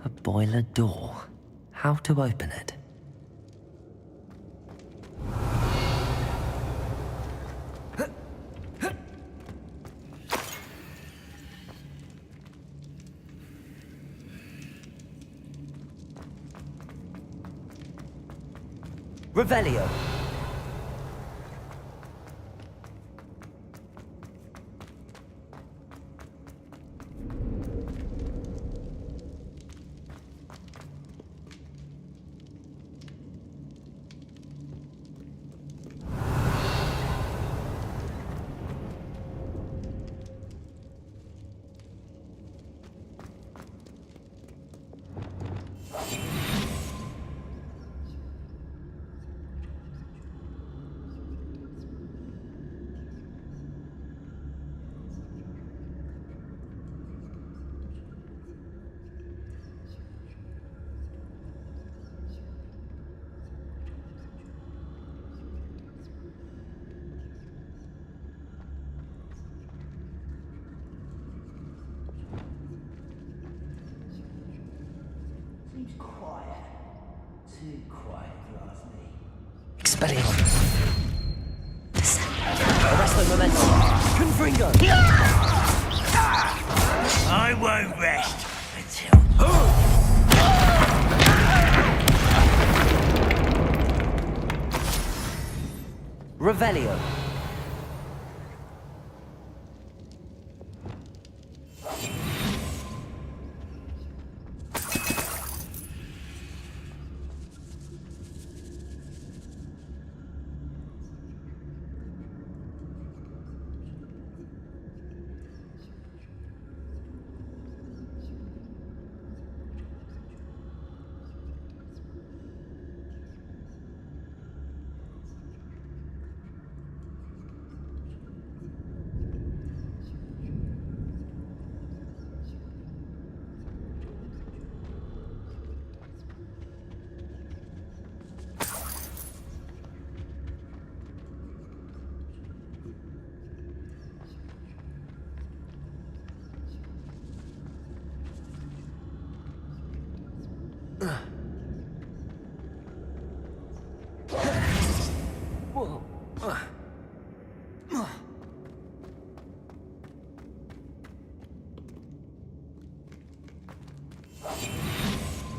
A boiler door. How to open it? Revelio. Seems quiet. Too quiet, if you ask me. Expelliarmus. Arresto Memento. Confringo. I won't rest until... Revelio.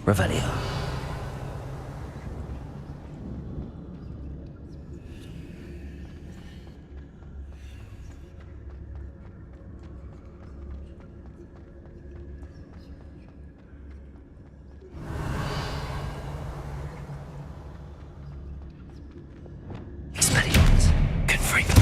Revelio. Expelliarmus. Confringo.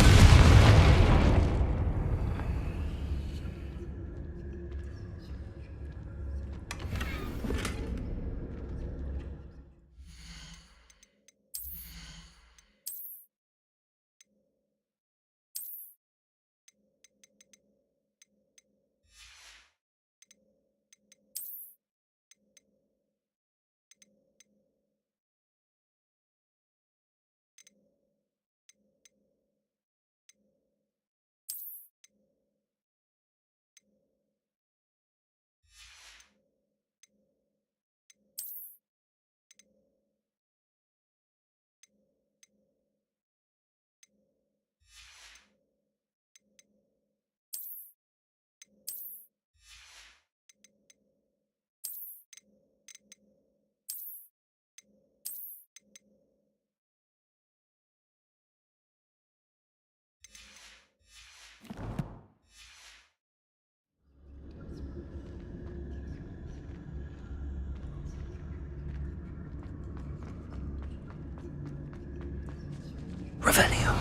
Revelio.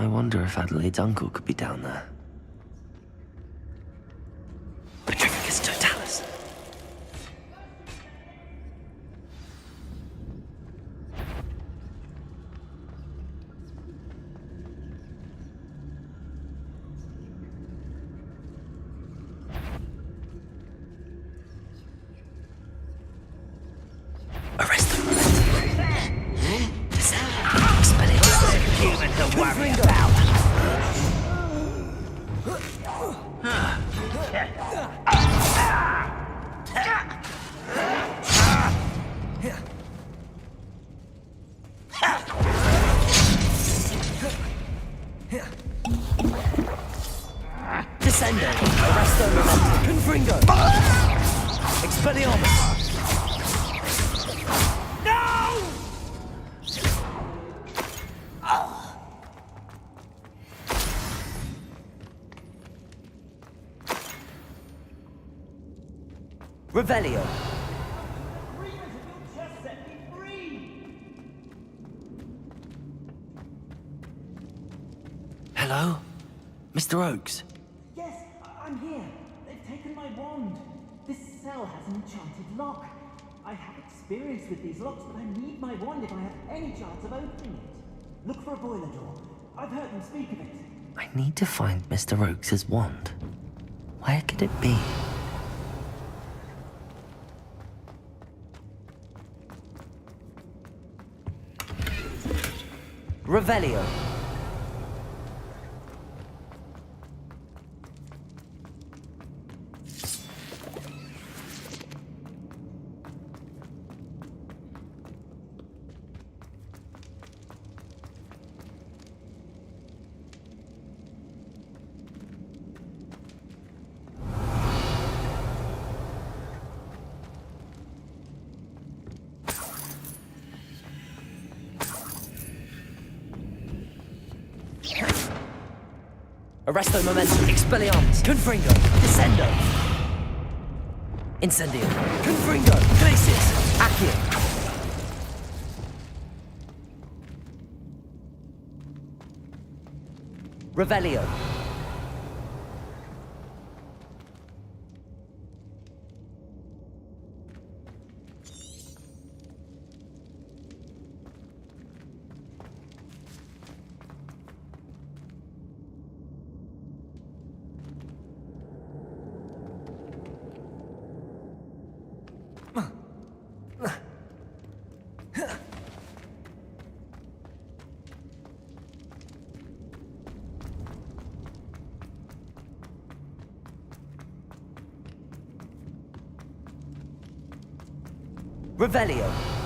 I wonder if Adelaide's uncle could be down there. Petrificus Totalis. to worry about. Descendo, Arresto Momentum, Confringo, Expelliarmus. Revelio. Hello? Mr. Oakes? Yes, I'm here. They've taken my wand. This cell has an enchanted lock. I have experience with these locks, but I need my wand if I have any chance of opening it. Look for a boiler door. I've heard them speak of it. I need to find Mr. Oakes' wand. Where could it be? Revelio. Arresto Momentum, Expelliarmus, Confringo, Descendo, Incendio, Confringo, Glacius, Accio. Revelio. Revelio.